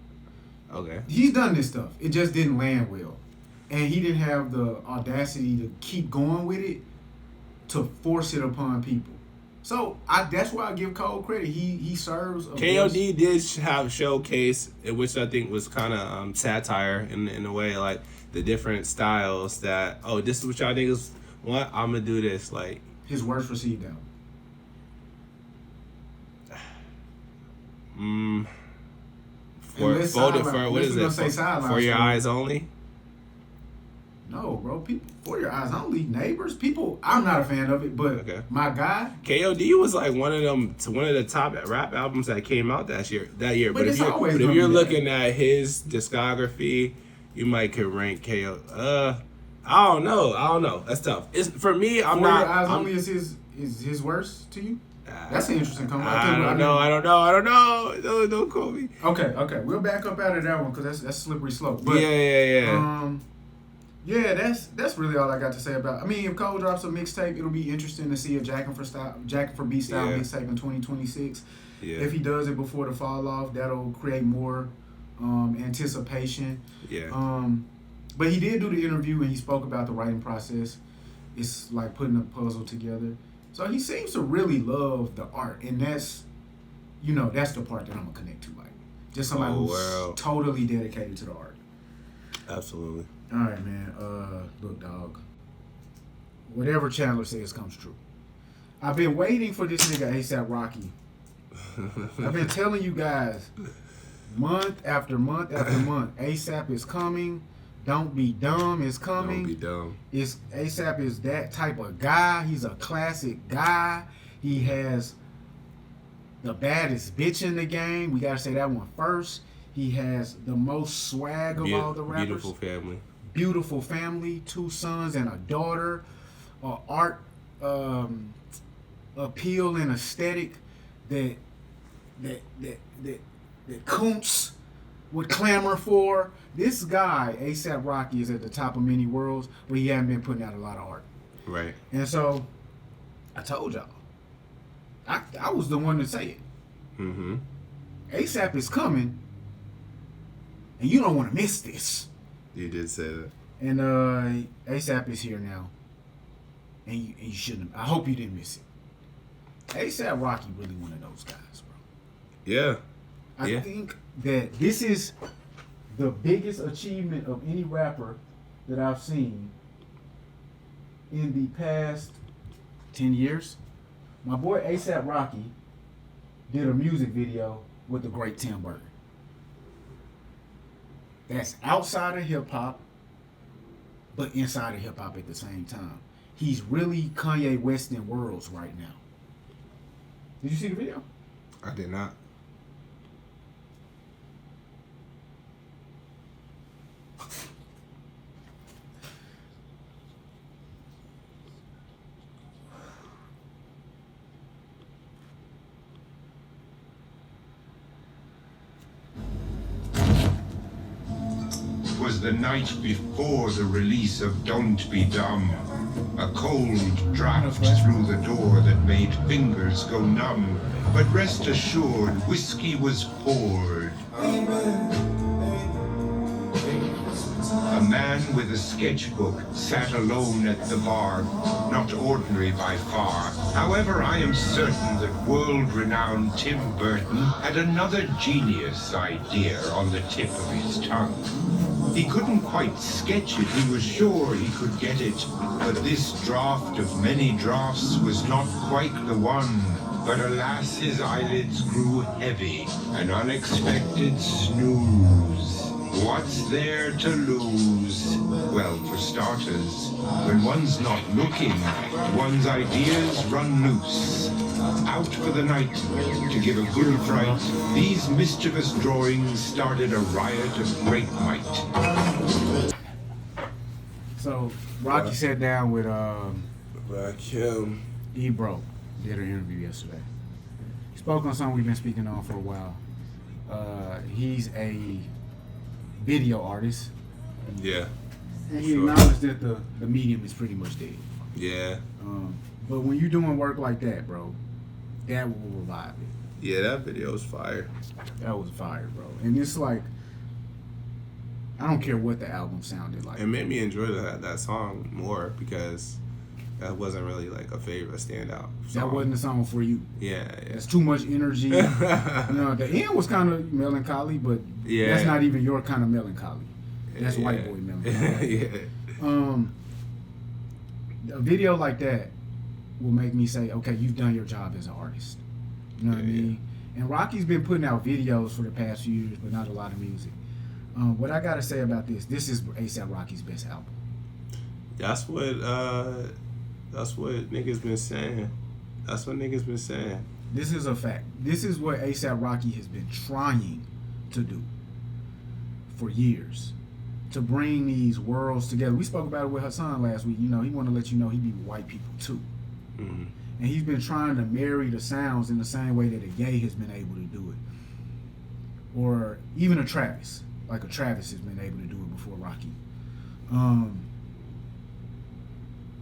Okay. He's done this stuff. It just didn't land well. And he didn't have the audacity to keep going with it, to force it upon people. So that's why I give Cole credit. He serves a KOD did have showcase, which I think was kind of satire in a way, like the different styles that, oh, this is what y'all niggas want, I'm gonna do this. Like his worst received album. For what is it? For your eyes only? No, bro. People, For Your Eyes Only, Neighbors. People, I'm not a fan of it, but Okay. my guy. KOD was like one of the top rap albums that came out that year. But if you're looking at his discography, you might could rank KO. I don't know. That's tough. It's for me. I'm For not. Your Eyes I'm, Only is his worst to you? That's an interesting comment. I don't know. Don't quote me. Okay. We'll back up out of that one because that's slippery slope. But, Yeah. Yeah, that's really all I got to say about. I mean, if Cole drops a mixtape, it'll be interesting to see a Jackin' for Beat style mixtape in 2026. Yeah. If he does it before the fall off, that'll create more anticipation. Yeah. But he did do the interview and he spoke about the writing process. It's like putting a puzzle together. So he seems to really love the art, and that's the part that I'm gonna connect to, like just somebody who's totally dedicated to the art. Absolutely. All right, man. Look, dog. Whatever Chandler says comes true. I've been waiting for this nigga A$AP Rocky. I've been telling you guys, month after month after month, A$AP is coming. Don't be dumb is coming. Don't be dumb. A$AP is that type of guy. He's a classic guy. He has the baddest bitch in the game. We gotta say that one first. He has the most swag of all the rappers. Beautiful family, 2 sons and a daughter, art appeal and aesthetic that Kuntz would clamor for. This guy, A$AP Rocky, is at the top of many worlds, but he hasn't been putting out a lot of art. Right. And so, I told y'all, I was the one to say it. Mm-hmm. A$AP is coming, and you don't want to miss this. You did say that. And A$AP is here now. And you shouldn't. I hope you didn't miss it. A$AP Rocky really one of those guys, bro. Yeah. I think that this is the biggest achievement of any rapper that I've seen in the past 10 years. My boy A$AP Rocky did a music video with the great Tim Burton. That's outside of hip hop, but inside of hip hop at the same time. he's really Kanye West in worlds right now. Did you see the video? I did not. Was the night before the release of Don't Be Dumb. A cold draft through the door that made fingers go numb. But rest assured, whiskey was poured. A man with a sketchbook sat alone at the bar, not ordinary by far. However, I am certain that world-renowned Tim Burton had another genius idea on the tip of his tongue. He couldn't quite sketch it, he was sure he could get it, but this draught of many draughts was not quite the one. But alas, his eyelids grew heavy, an unexpected snooze. What's there to lose? Well, for starters, when one's not looking, one's ideas run loose. Out for the night, to give a good fright, these mischievous drawings started a riot of great might. So Rocky sat down with Rakim. Ebro, did an interview yesterday. He spoke on something we've been speaking on for a while. He's a video artist. Yeah. And he Sure. acknowledged that the medium is pretty much dead. Yeah. But when you're doing work like that, bro, that will revive it. Yeah, that video was fire. That was fire, bro. And it's like, I don't care what the album sounded like. It made me enjoy that song more because that wasn't really like a favorite standout song. That wasn't a song for you. Yeah. It's too much energy. You know, the end was kind of melancholy, but Yeah. that's not even your kind of melancholy. That's Yeah. white boy melancholy. Yeah. A video like that will make me say, okay, you've done your job as an artist. You know what I mean? And Rocky's been putting out videos for the past few years, but not a lot of music. What I gotta say about this is A$AP Rocky's best album. That's what niggas been saying. That's what niggas been saying. This is a fact. This is what A$AP Rocky has been trying to do for years. To bring these worlds together. We spoke about it with Hassan last week. You know, he wanted to let you know he be with white people too. Mm-hmm. And he's been trying to marry the sounds in the same way that a gay has been able to do it. Or even a Travis. Like a Travis has been able to do it before Rocky.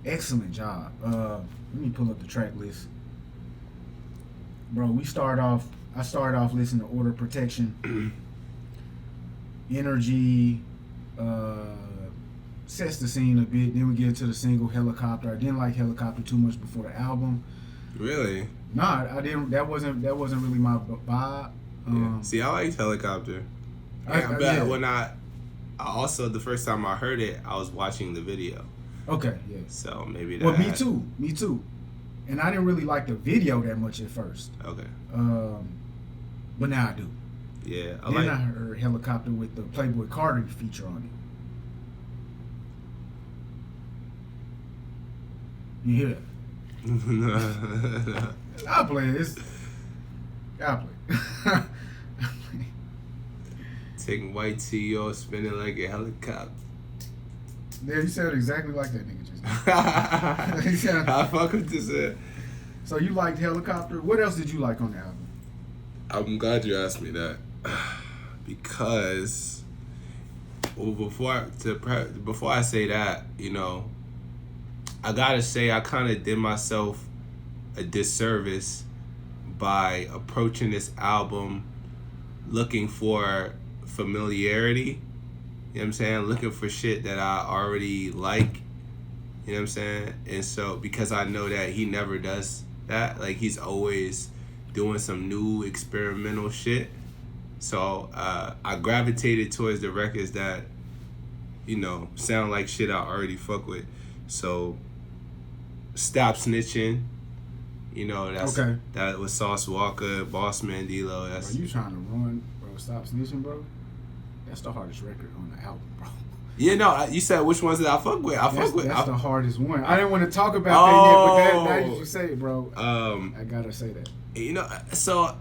Excellent job. Let me pull up the track list. Bro, I started off listening to Order Protection. Energy, sets the scene a bit. Then we get to the single Helicopter. I didn't like Helicopter too much before the album. Really? Nah, I didn't. That wasn't really my vibe. Yeah. See, I liked Helicopter. When I also the first time I heard it, I was watching the video. Okay, yeah. So maybe that. Well, me too. And I didn't really like the video that much at first. Okay. But now I do. Yeah, I heard Helicopter with the Playboy Cardi feature on it. You hear that? I'll play this. I'll play. Taking white CEO, spinning like a helicopter. Yeah, you sound exactly like that nigga just now. I fuck with this. So you liked Helicopter. What else did you like on the album? I'm glad you asked me that because before I say that, you know, I gotta say I kind of did myself a disservice by approaching this album looking for familiarity. You know what I'm saying? Looking for shit that I already like. You know what I'm saying? And so, because I know that he never does that. Like, he's always doing some new experimental shit. So, I gravitated towards the records that, you know, sound like shit I already fuck with. So, Stop Snitching. You know, that was Sauce Walker, Boss Man D-Lo. Bro, you trying to run, bro? Stop Snitching, bro. That's the hardest record on the album, bro. Yeah, no, you said which ones that I fuck with. That's the hardest one. I didn't want to talk about that yet, but now that you say it, bro, I gotta say that. You know, so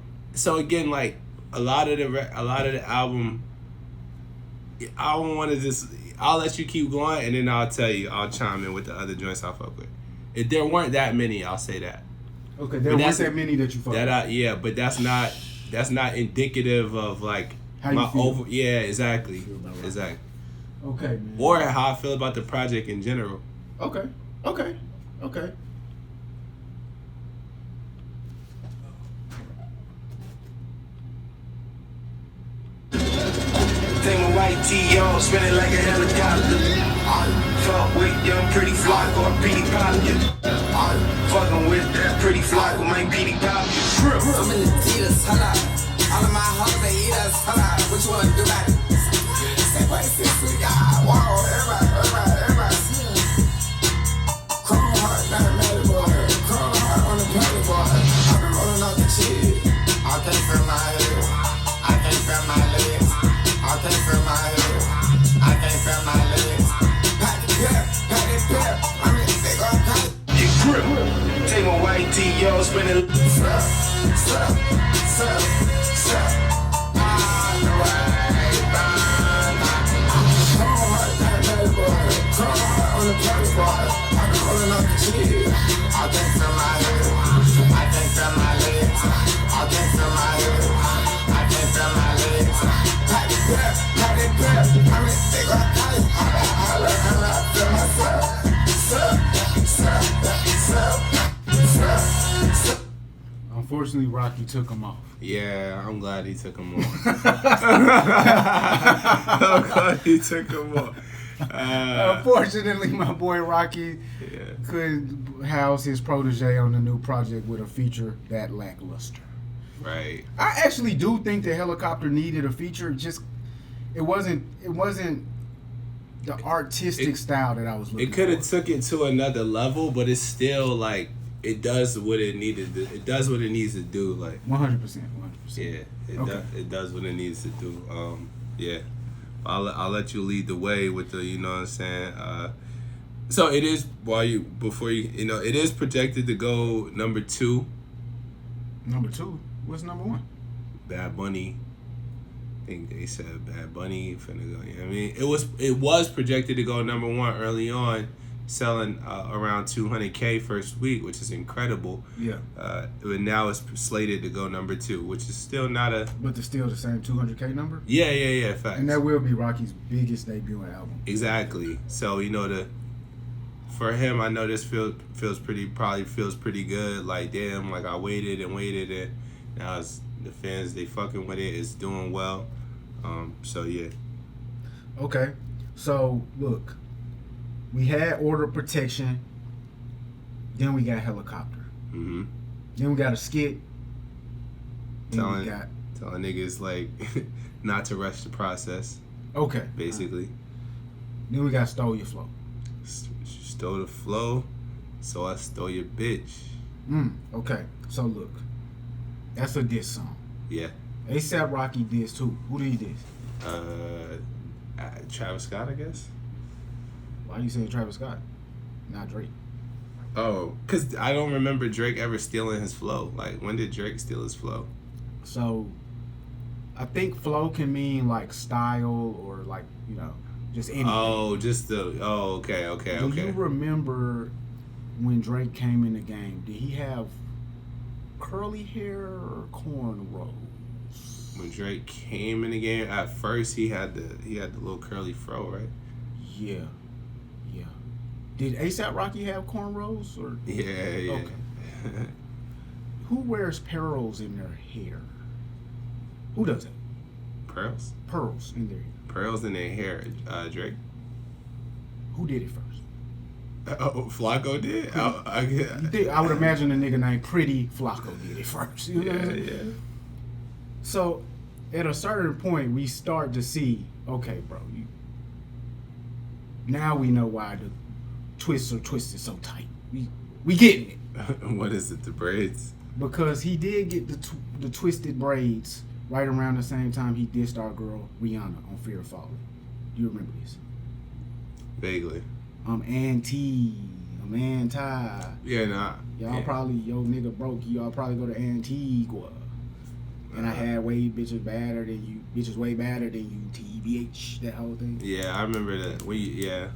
again, like a lot of the album, I don't want to just. I'll let you keep going, and then I'll chime in with the other joints I fuck with. If there weren't that many, I'll say that. Okay, there weren't that many that you fuck with. Yeah, but that's not indicative of like how you feel. Yeah, exactly. Exactly. Okay, man. Or how I feel about the project in general. Okay. Take my white tee on, spin it like a helicopter. Fuck with young pretty flock or pretty popular. Fucking with that pretty flock with my pretty popular. I'm in the Adidas, holla. All of my hoes, they eat us, holla. What you wanna do about it? Say what it is, we got. Whoa, everybody. Chrome heart, not a matter boy. Chrome heart on the paddle boy. I've been rolling off the cheese. I can't feel my head. I can't feel my legs. I can't feel my head. I can't feel my legs. Pat it pep. I'm in the big old cut. Get grip. Take my white tee on, spin it. Slap. On the way, Chrome heart, not a matter boy. Chrome heart on the paddle boy. I've been rolling off the cheese. I can't feel my head. I can't feel my legs. I can't feel my head. I can't feel my legs. Pat it pep. I'm in the big old cut. Holla, feel myself. Unfortunately, Rocky took him off. Yeah, I'm glad he took him off. I'm glad he took him off. Unfortunately, my boy Rocky could house his protege on the new project with a feature that lackluster. Right. I actually do think the helicopter needed a feature. Just it wasn't the artistic style that I was looking for. It could have took it to another level, but it's still like it does what it needed. It does what it needs to do. Like 100%. Yeah, it does what it needs to do. Yeah, I'll let you lead the way with the, you know what I'm saying. So it is it is projected to go number 2. Number 2. What's number 1? Bad Bunny. I think they said Bad Bunny finna go. You know what I mean, it was projected to go number 1 early on, selling around 200K first week, which is incredible. Yeah. But now it's slated to go number 2, which is still not a. But it's still the same 200K number. Yeah. Facts. And that will be Rocky's biggest debuting album. Exactly. So for him, I know this feels pretty good. Like damn, like I waited and now it's the fans, they fucking with it. It's doing well. So yeah. Okay. So look, we had Order of Protection. Then we got Helicopter. Mm-hmm. Then we got a skit. Telling niggas like not to rush the process. Okay. Basically. Then we got Stole Your Flow. Stole the flow, so I stole your bitch. Okay. So look, that's a diss song. Yeah. A$AP Rocky diss too. Who did he diss? Travis Scott, I guess. Why you saying Travis Scott, not Drake? Oh, because I don't remember Drake ever stealing his flow. Like, when did Drake steal his flow? So, I think flow can mean like style or like, just anything. Okay. Do you remember when Drake came in the game? Did he have curly hair or cornrows? When Drake came in the game, at first he had the little curly fro, right? Yeah. Did A$AP Rocky have cornrows or? Yeah. Okay. Who wears pearls in their hair? Who does it? Pearls? Pearls in their hair. Pearls in their hair. Drake. Who did it first? Flacco did? I would imagine a nigga named Pretty Flacco did it first. You know what I'm saying? Yeah. So, at a certain point, we start to see, okay, bro, now we know why the twists are twisted so tight. We getting it. What is it, the braids? Because he did get the twisted braids right around the same time he dissed our girl Rihanna on Fear of Falling. Do you remember this? Vaguely. I'm anti. I'm anti. Yeah, nah. Y'all probably, yo nigga broke. Y'all probably go to Antigua. And I had way bitches badder than you. Bitches way badder than you. TBH. That whole thing. Yeah, I remember that. Yeah.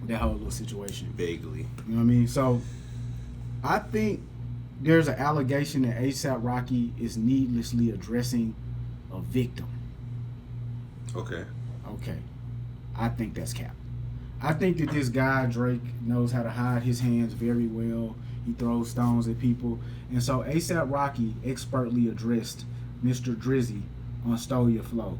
That whole little situation. Vaguely. You know what I mean? So, I think there's an allegation that A$AP Rocky is needlessly addressing a victim. Okay. I think that's cap. I think that this guy, Drake, knows how to hide his hands very well. He throws stones at people. And so A$AP Rocky expertly addressed Mr. Drizzy on Stole Your Flow.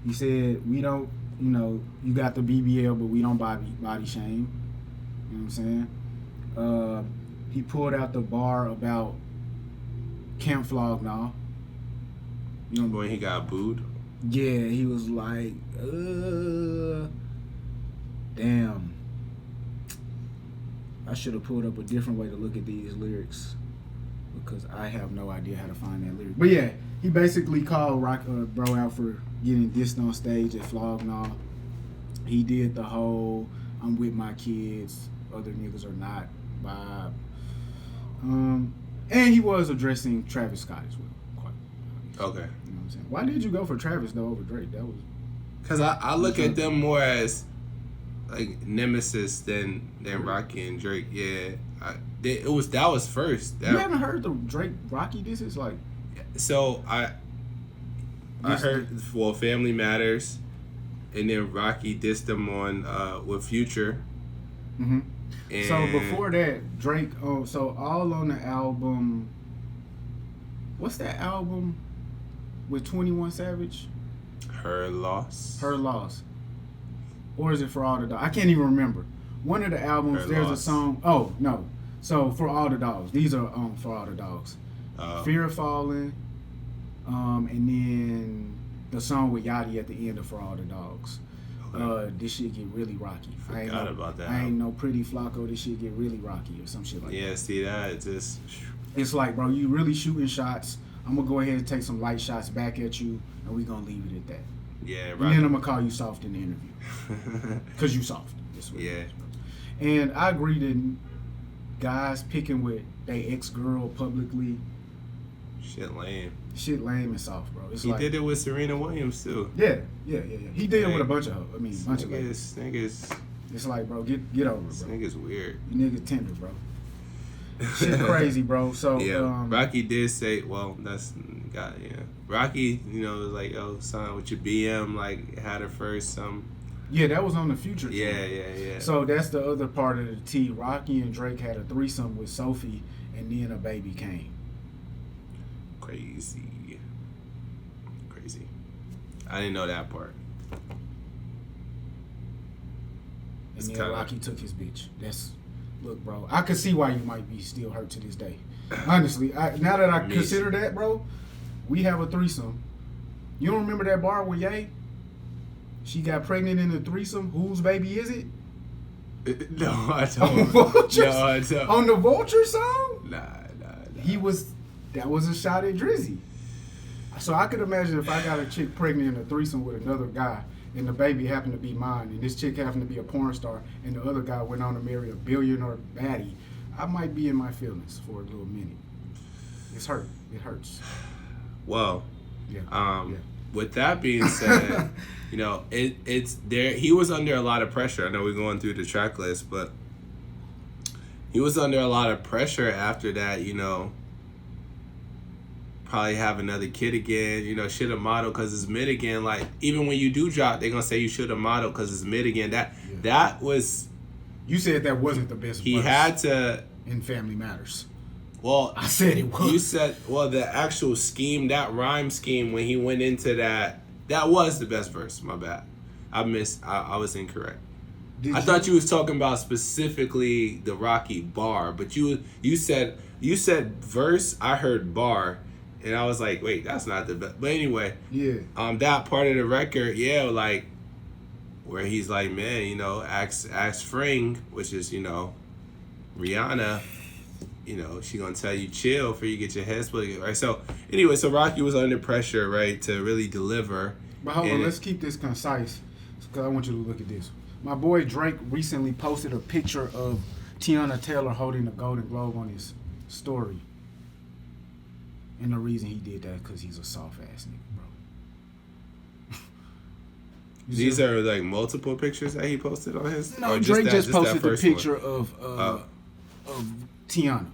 He said, we don't, you got the BBL, but we don't body shame. You know what I'm saying? He pulled out the bar about Camp Flog now. You know, When he got booed? yeah, he was like, damn. I should have pulled up a different way to look at these lyrics because I have no idea how to find that lyric. But yeah, he basically called bro out for getting dissed on stage at Flog Gnaw. He did the whole I'm with my kids, other niggas are not vibe. And he was addressing Travis Scott as well. Okay. You know what I'm saying? Why did you go for Travis though over Drake? That was Because I look at them more as like nemesis than Rocky and Drake. Yeah, that was first. you haven't heard the Drake Rocky disses? Like, So I heard Family Matters, and then Rocky dissed them on with Future. mm-hmm. And So before that, Drake. Oh, so all on the album. What's that album with 21 Savage? Her Loss. Her Loss. Or is it For All the Dogs? I can't even remember. One of the albums, Her there's Loss. a song. Oh no. So For All the Dogs. These are For All the Dogs. Fear of Falling. And then the song with Yachty at the end of For All the Dogs. This shit get really rocky. Forgot about that. I ain't no Pretty Flocko. This shit get really rocky or some shit like that. Yeah, see that just. It's like, bro, you really shooting shots. I'm gonna go ahead and take some light shots back at you, and we gonna leave it at that. Yeah, And Rocky. then I'm gonna call you soft in the interview, cause you soft. That's what it Yeah. is, bro. And I agree that guys picking with their ex-girl publicly, Shit lame. shit lame and soft, bro. It's He like, did it with Serena Williams too. yeah. He did it with a bunch of bunch of ladies. Niggas, It's like, bro, get over it, bro. niggas weird. You niggas tender, bro. Shit crazy, bro. So Yeah, Rocky did say, well, that's got Rocky, was like, yo, son, with your BM, like had her first yeah, that was on the Future. tour. Yeah. So that's the other part of the T. Rocky and Drake had a threesome with Sophie, and then a baby came. Crazy. I didn't know that part. And It's then kinda- Rocky took his bitch. Look, bro, I could see why you might be still hurt to this day. Honestly, now that I Me consider that, bro, we have a threesome. You don't remember that bar with Ye? She got pregnant in the threesome. Whose baby is it? No, I On don't. Vultures? No, I don't. On the Vulture song? Nah. That was a shot at Drizzy. So I could imagine if I got a chick pregnant in a threesome with another guy, and the baby happened to be mine, and this chick happened to be a porn star, and the other guy went on to marry a billionaire baddie, I might be in my feelings for a little minute. It's hurt. It hurts. Well, Yeah. with that being said, it's there. He was under a lot of pressure. I know we're going through the track list, but he was under a lot of pressure after that. Probably have another kid again. Should have modeled because it's mid again. Like even when you do drop, they're gonna say you should have modeled because it's mid again. That was. You said that wasn't the best. He verse had to. in Family Matters. Well, I said it was. You said, the actual scheme, that rhyme scheme, when he went into that was the best verse. My bad. I was incorrect. I thought you was talking about specifically the Rocky bar, but you said verse, I heard bar, and I was like, wait, that's not the best. But anyway, yeah. That part of the record, like, where he's like, man, ask Fring, which is, Rihanna, she gonna tell you chill before you get your head split, right? So anyway, so Rocky was under pressure, right, to really deliver. But hold on, let's keep this concise, because I want you to look at this. My boy Drake recently posted a picture of Tiana Taylor holding a Golden Globe on his story. And the reason he did that because he's a soft ass nigga, bro. These are like multiple pictures that he posted on his. No, or Drake just that posted the first picture one? of Tiana.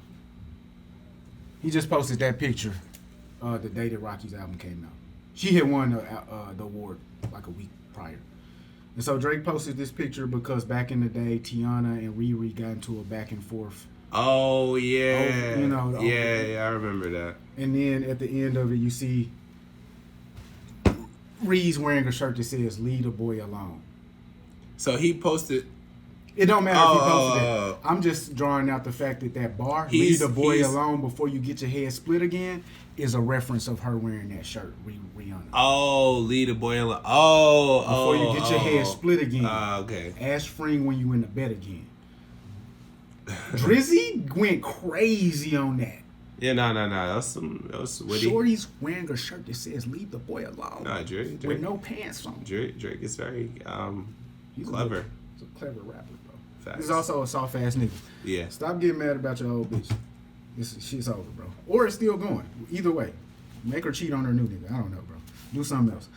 He just posted that picture the day that Rocky's album came out. She had won the award like a week prior. And so Drake posted this picture because back in the day, Tiana and Riri got into a back and forth. Oh yeah, You know, yeah, I remember that. And then at the end of it, you see Reed's wearing a shirt that says "Leave the boy alone." So he posted. It don't matter if he posted it. I'm just drawing out the fact that bar, "Leave the boy alone before you get your head split again," is a reference of her wearing that shirt, Rihanna. Oh, leave the boy alone. Oh, before you get your head split again. Okay. Ass free when you in the bed again. Drizzy went crazy on that. Yeah, no. That was witty. Shorty's wearing a shirt that says "Leave the boy alone." Nah, Drake with no pants on. Drake is very He's clever. He's a clever rapper, bro. Facts. He's also a soft ass nigga. Yeah. Stop getting mad about your old bitch. This shit's over, bro. Or it's still going. Either way, make her cheat on her new nigga. I don't know, bro. Do something else.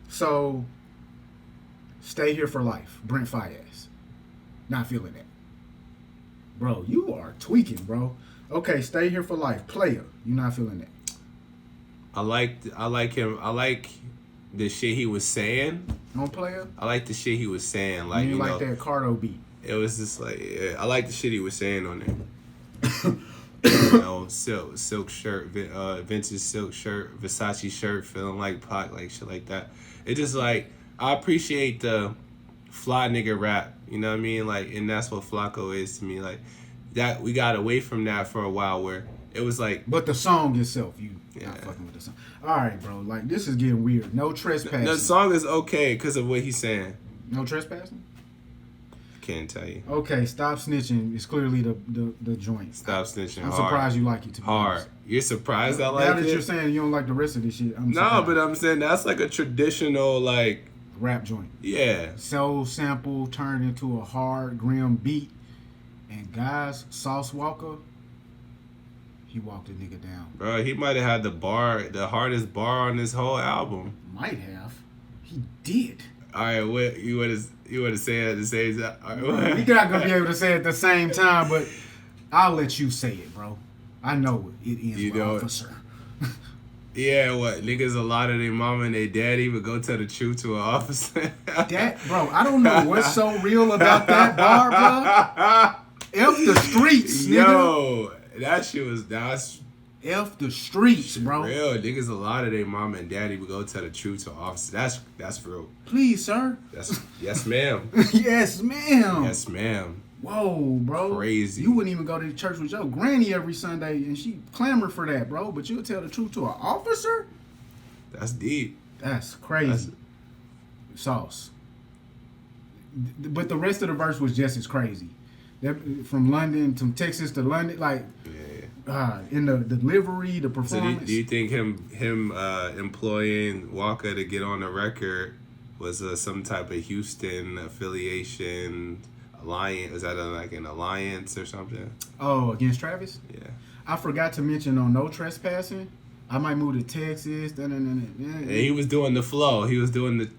So stay here for life. Brent Fayez. Not feeling that. Bro, you are tweaking, bro. Okay, stay here for life. Player, you not feeling that. I like him. I like the shit he was saying. On Player? I like the shit he was saying. Like, you like that Cardo beat. It was just like, I like the shit he was saying on there. You know, silk shirt, vintage silk shirt, Versace shirt, feeling like Pac, like shit like that. It just like, I appreciate the fly nigga rap. You know what I mean? Like, and that's what Flacco is to me. Like, that we got away from that for a while where it was like. But the song itself, you not fucking with the song. All right, bro. Like, this is getting weird. No trespassing. The song is okay because of what he's saying. No trespassing? I can't tell you. Okay, Stop Snitching is clearly the joint. Stop Snitching. I'm hard. surprised you like it. To be hard. honest. You're surprised I like it? it? Now that you're saying you don't like the rest of this shit, I'm no, surprised. but I'm saying that's like a traditional like rap joint. Yeah. Soul sample turned into a hard grim beat, and guys, Sauce Walker, he walked a nigga down. Bro, he might have had the hardest bar on this whole album. Might have. He did. All right, what you want to say at the same time? Right, You're not gonna be able to say it at the same time, but I'll let you say it, bro. I know it ends with officer. Yeah, what niggas? A lot of their mama and their daddy would go tell the truth to an officer. That, bro, I don't know what's so real about that bar, bro. F the streets, nigga. Yo, that shit was that's F the streets, bro. Real niggas. A lot of their mama and daddy would go tell the truth to an officer. That's real. Please, sir. Yes, ma'am. Yes, ma'am. Yes, ma'am. Whoa, bro. Crazy. You wouldn't even go to church with your granny every Sunday, and she clamored for that, bro. But you'll tell the truth to an officer? That's deep. That's crazy. Sauce. But the rest of the verse was just as crazy. From London to Texas to London, like in the delivery, the performance. So do you think him employing Walker to get on the record was some type of Houston affiliation? Alliance? Was that like an alliance or something? Oh, against Travis? Yeah. I forgot to mention on No Trespassing, I might move to Texas. And he was doing the flow. He was doing the...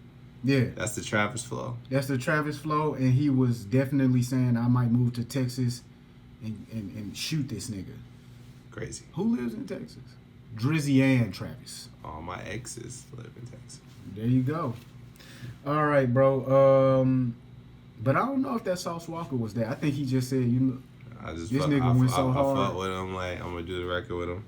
Yeah. That's the Travis flow. That's the Travis flow, and he was definitely saying, I might move to Texas and shoot this nigga. Crazy. Who lives in Texas? Drizzy and Travis. All my exes live in Texas. There you go. All right, bro. But I don't know if that Sauce Walker was there. I think he just said, this nigga went so hard. I fuck with him. Like, I'm going to do the record with him.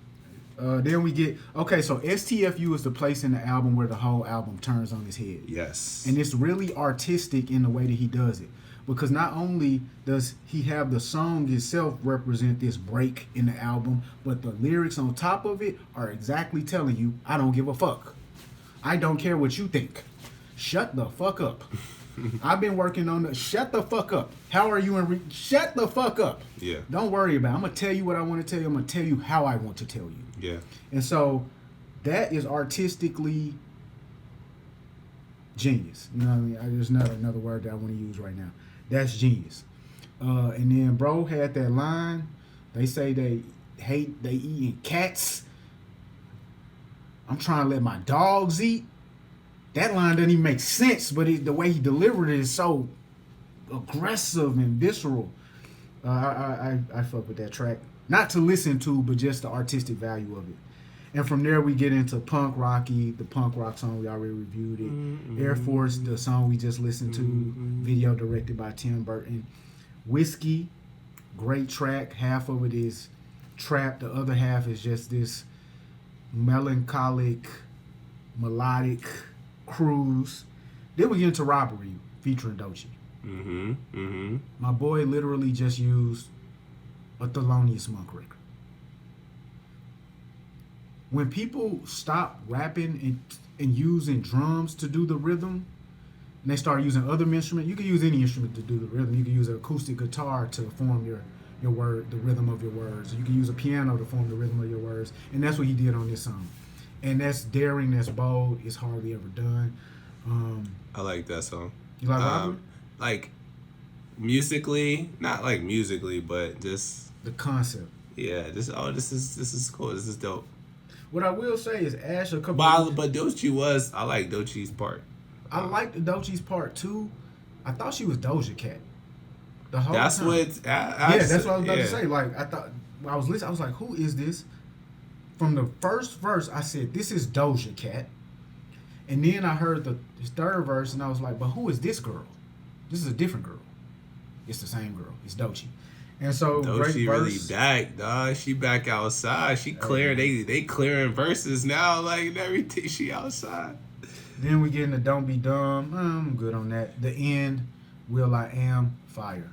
Then we get... Okay, so STFU is the place in the album where the whole album turns on his head. Yes. And it's really artistic in the way that he does it. Because not only does he have the song itself represent this break in the album, but the lyrics on top of it are exactly telling you, I don't give a fuck. I don't care what you think. Shut the fuck up. I've been working on the... Shut the fuck up. How are you in... Shut the fuck up. Yeah. Don't worry about it. I'm going to tell you what I want to tell you. I'm going to tell you how I want to tell you. Yeah. And so that is artistically Genius. You know what I mean? There's not another word that I want to use right now. That's genius. And then bro had that line. They say they eating cats. I'm trying to let my dogs eat. That line doesn't even make sense, but the way he delivered it is so aggressive and visceral. I fuck with that track. Not to listen to, but just the artistic value of it. And from there we get into Punk Rocky, the punk rock song we already reviewed it. Mm-hmm. Air Force, the song we just listened to, video directed by Tim Burton. Whiskey, great track. Half of it is trap. The other half is just this melancholic, melodic cruise. Then we get into Robbery, featuring Doechii. My boy literally just used a Thelonious Monk record. When people stop rapping and using drums to do the rhythm, and they start using other instruments, you can use any instrument to do the rhythm. You can use an acoustic guitar to form your word, the rhythm of your words. You can use a piano to form the rhythm of your words. And that's what he did on this song. And that's daring, that's bold, it's hardly ever done. I like that song. You like Robbery? Like musically, not like musically, but just the concept. Yeah, this is cool. This is dope. What I will say is Ash a couple. But Doechii I like Doechii's part. I liked Doechii's part too. I thought she was Doja Cat. The whole that's time. What. That's what I was about to say. Like I thought, when I was listening, I was like, "Who is this?" From the first verse, I said, "This is Doja Cat," and then I heard the third verse, and I was like, "But who is this girl? This is a different girl. It's the same girl. It's Doechii." And so Doechii great verse. Really back, dog. She back outside. She clear. They clearing verses now, like and everything. She outside. Then we get into Don't Be Dumb. I'm good on that. The End, Will I Am, Fire.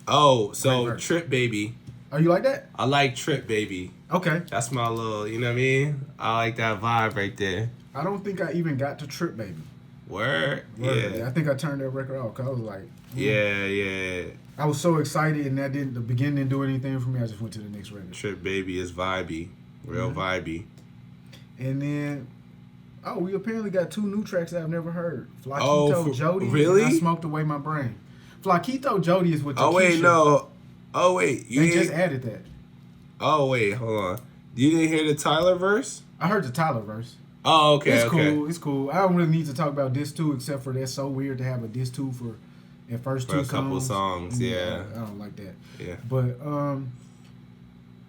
Oh, so Trip Baby. Oh, you like that? I like Trip Baby. Okay. That's my little, you know what I mean? I like that vibe right there. I don't think I even got to Trip Baby. Word? Yeah. I think I turned that record off because I was like... Yeah. I was so excited and the beginning didn't do anything for me. I just went to the next record. Trip Baby is vibey. Real vibey. And then... Oh, we apparently got 2 new tracks that I've never heard. Flaquito Jody. Really? And I Smoked Away My Brain. Flaquito Jody is with Takesha. Oh, wait, no. Oh, wait. They just added that. Oh, wait, hold on. You didn't hear the Tyler verse? I heard the Tyler verse. Oh, okay, It's cool. I don't really need to talk about Diss 2 except for that's so weird to have a Diss 2 for first 2 songs. For a couple songs, yeah. I don't like that. Yeah. But,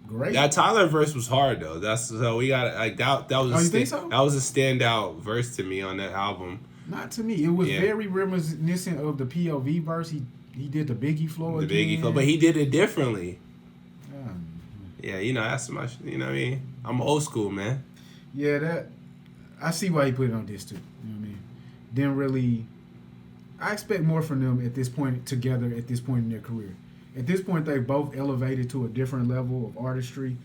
great. That Tyler verse was hard though. So we got like that was you think so? That was a standout verse to me on that album. Not to me. It was very reminiscent of the POV verse. He did the Biggie flow again. The Biggie flow, but he did it differently. Yeah, you know, that's much, you know what I mean? I'm old school, man. Yeah, I see why he put it on this too. You know what I mean? Didn't really I expect more from them at this point in their career. At this point, they both elevated to a different level of artistry.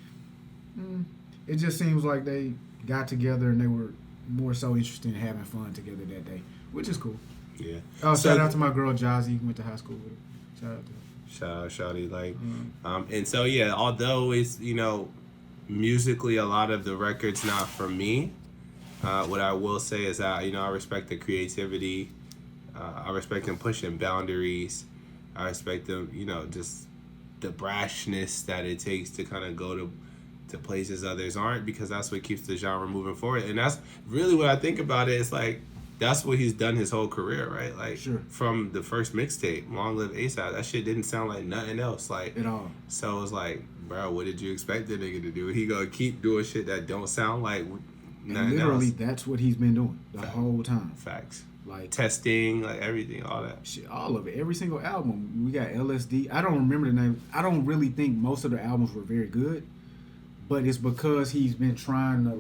It just seems like they got together and they were more so interested in having fun together that day, which is cool. Yeah. Shout out to my girl Jazzy, went to high school with her. Shout out to her. Shout out, shawty. Like, and so yeah, although it's musically a lot of the records not for me, what I will say is that I respect the creativity. I respect them pushing boundaries. I respect them, just the brashness that it takes to kind of go to places others aren't, because that's what keeps the genre moving forward. And that's really what I think about it. It's like, that's what he's done his whole career, right? Like, sure. From the first mixtape, Long Live ASAP, that shit didn't sound like nothing else. Like, at all. So it's like, bro, what did you expect the nigga to do? He gonna keep doing shit that don't sound like nothing literally, else. That's what he's been doing the whole time. Facts. Like testing, like everything, all that shit, all of it, every single album. We got LSD. I don't remember the name. I don't really think most of the albums were very good, but it's because he's been trying to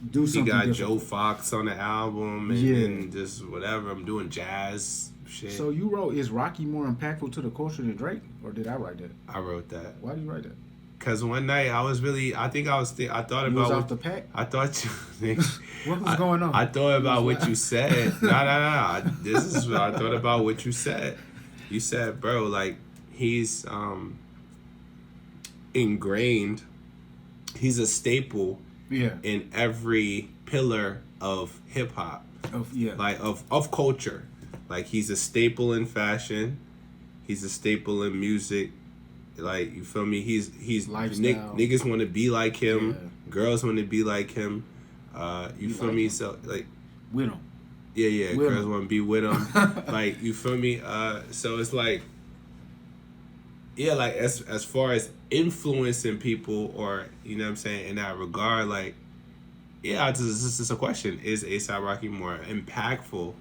do something. He got different. Joe Fox on the album, and just whatever. I'm doing jazz shit. So you wrote, is Rocky more impactful to the culture than Drake, or did I write that? I wrote that. Why did you write that? Because one night I was really, I thought about off the pack. I thought you. What was going on? I thought about what you said. No. This is what I thought about what you said. You said, bro, like he's ingrained. He's a staple. Yeah. In every pillar of hip hop. like of culture. Like he's a staple in fashion. He's a staple in music. Like, you feel me? He's niggas want to be like him. Yeah. Girls want to be like him. You feel me? Him. So like with him. Yeah. With girls want to be with him. Like, you feel me? So it's like, yeah, like as far as influencing people, or you know what I'm saying, in that regard, like, yeah, this is a question: is A$AP Rocky more impactful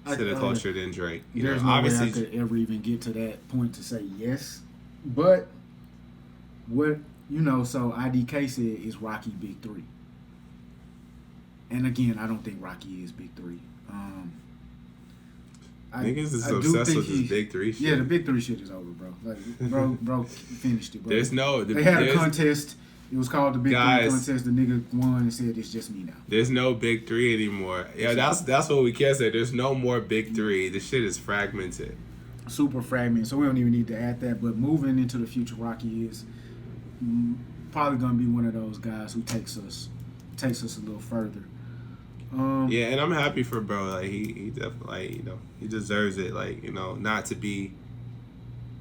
to the culture than Drake? There's no way I could ever even get to that point to say yes. But what so IDK said is Rocky Big 3. And again, I don't think Rocky is Big 3. Niggas is obsessed with this Big 3 shit. Yeah, the Big 3 shit is over, bro. Like, bro finished it, bro. They had a contest. It was called the Big 3 contest. The nigga won and said, it's just me now. There's no Big 3 anymore. Yeah, that's what we can say. There's no more Big 3. The shit is fragmented. Super fragmented, so we don't even need to add that. But moving into the future, Rocky is probably going to be one of those guys who takes us a little further. Yeah, and I'm happy for bro. Like, he definitely, like, he deserves it. Like, not to be,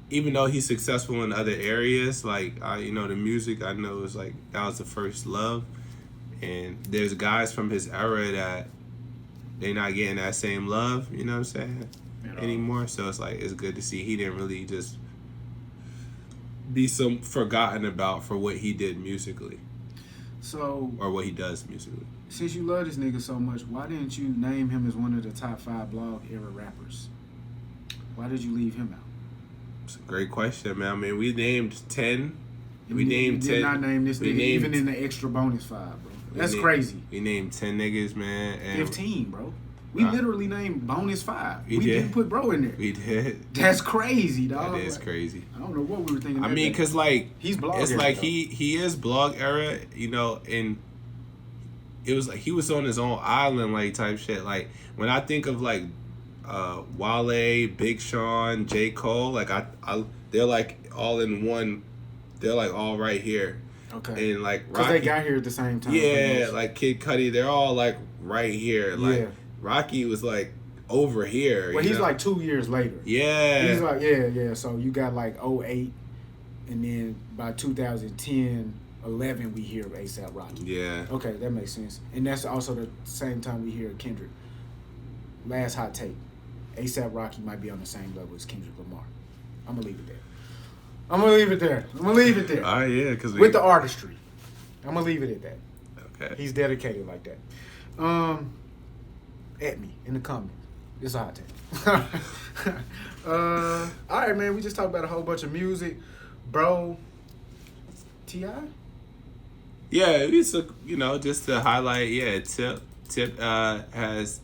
even though he's successful in other areas, like, the music, I know is like, that was the first love. And there's guys from his era that they not getting that same love, you know what I'm saying, anymore. So it's like, it's good to see he didn't really just be forgotten about for what he did musically. So, or what he does musically. Since you love this nigga so much, why didn't you name him as one of the top 5 blog era rappers? Why did you leave him out? It's a great question, man. I mean, we named 10. We did not name this nigga even in the extra bonus 5, bro. That's crazy. We named 10 niggas, man. And 15, bro. We literally named bonus 5. We didn't put bro in there. We did. That's crazy, dog. That is crazy. I don't know what we were thinking. I mean, because, like, he's blog it's era, like though. he is blog era, and it was like he was on his own island, like, type shit. Like, when I think of, like, Wale, Big Sean, J. Cole, like, they're like all in one. They're like all right here. Okay. And like, because they got here at the same time. Yeah, like Kid Cudi, they're all like right here. Like, Rocky was like over here. Well, he's like 2 years later. Yeah. He's like, yeah. So you got like 08, and then by 2010, 11, we hear A$AP Rocky. Yeah. Okay, that makes sense. And that's also the same time we hear Kendrick. Last hot take. A$AP Rocky might be on the same level as Kendrick Lamar. I'm going to leave it there. Oh, yeah. Cause with the artistry. I'm going to leave it at that. Okay. He's dedicated like that. At me in the comments. It's a hot take. All right, man. We just talked about a whole bunch of music. Bro, T.I.? Yeah, it's just to highlight, Tip has,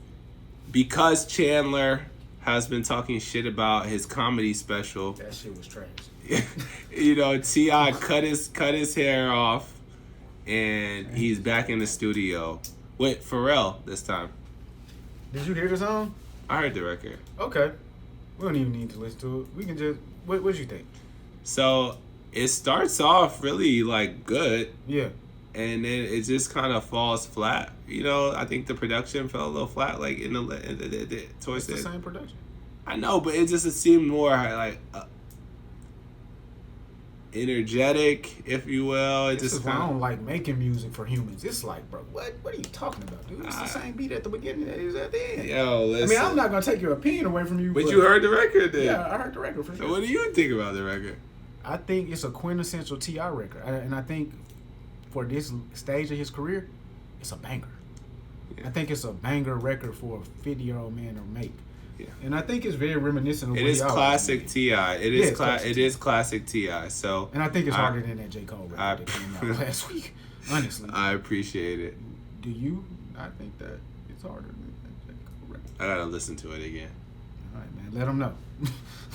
because Chandler has been talking shit about his comedy special. That shit was trash. T.I. cut his hair off, and he's back in the studio with Pharrell this time. Did you hear the song? I heard the record. Okay. We don't even need to listen to it. We can just... What did you think? So, it starts off really, like, good. Yeah. And then it just kind of falls flat. I think the production fell a little flat, like, towards the same production. I know, but it seemed more, like... energetic, if you will. This is why I don't like making music for humans. It's like, bro, what are you talking about, dude? It's the same beat at the beginning that is at the end. Yo, listen. I mean, I'm not gonna take your opinion away from you. But you heard the record, then? Yeah, I heard the record for sure. So what do you think about the record? I think it's a quintessential T.I. record, and I think for this stage of his career, it's a banger. Yeah. I think it's a banger record for a 50-year-old man to make. Yeah. And I think it's very reminiscent of it is classic T.I. It is classic T.I. So, and I think it's harder than that J. Cole record that came out last week. Honestly, I appreciate it. Do you? I think that it's harder than that J. Cole record. I gotta listen to it again. All right, man. Let him know.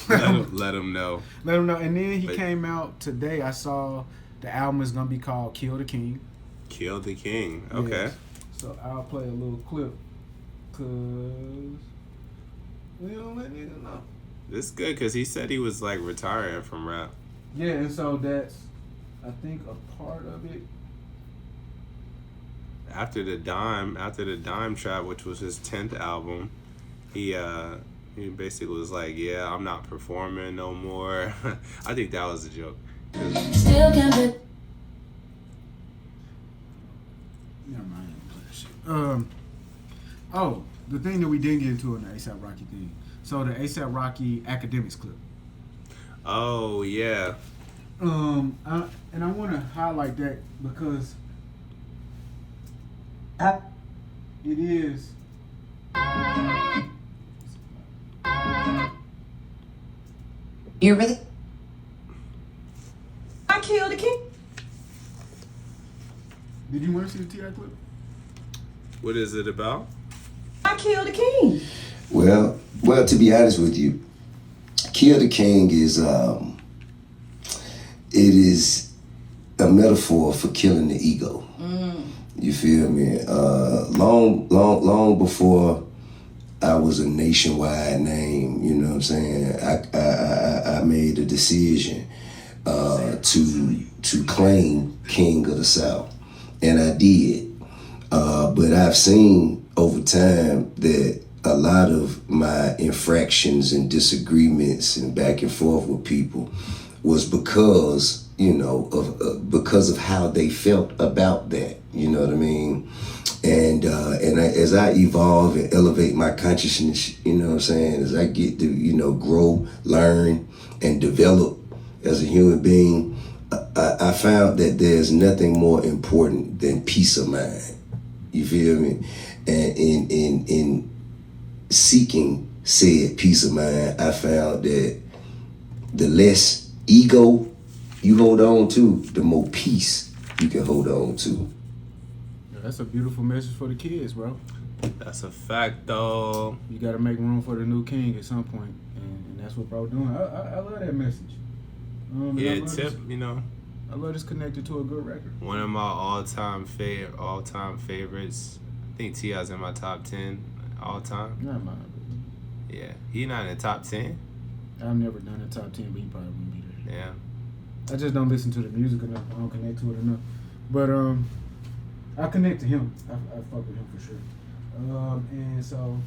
let him know. Let him know. And then he came out today. I saw the album is gonna be called Kill the King. Kill the King. Okay. Yes. So I'll play a little clip, cause. We don't let niggas know. This is good because he said he was like retiring from rap. Yeah, and so that's, I think, a part of it. after the Dime Trap, which was his 10th album, he basically was like, yeah, I'm not performing no more. I think that was a joke. Still can't be. Never mind, I ain't play that shit. Oh, the thing that we didn't get into in the ASAP Rocky thing. So the ASAP Rocky academics clip. Oh yeah. I want to highlight that because it is. You really? I killed the king. Did you want to see the T.I. clip? What is it about? I killed the king. Well, to be honest with you, Kill the King is it is a metaphor for killing the ego. You feel me? Long before I was a nationwide name, you know what I'm saying? I made a decision to claim King of the South, and I did. But I've seen over time that a lot of my infractions and disagreements and back and forth with people was because, you know, because of how they felt about that. You know what I mean? And as I evolve and elevate my consciousness, you know what I'm saying, as I get to, you know, grow, learn, and develop as a human being, I found that there's nothing more important than peace of mind. You feel me? And in seeking said peace of mind, I found that the less ego you hold on to, the more peace you can hold on to. That's a beautiful message for the kids, bro. That's a fact, though. You got to make room for the new king at some point, and that's what bro doing. I love that message. Yeah, Tip, you know. I love this connected to a good record. One of my all-time favorites. I think T.I.'s in my top 10 all-time. Not mine. Yeah, he not in the top 10. I've never done a top 10, but he probably wouldn't be there. Yeah. I just don't listen to the music enough. I don't connect to it enough. But I connect to him. I fuck with him for sure. And so.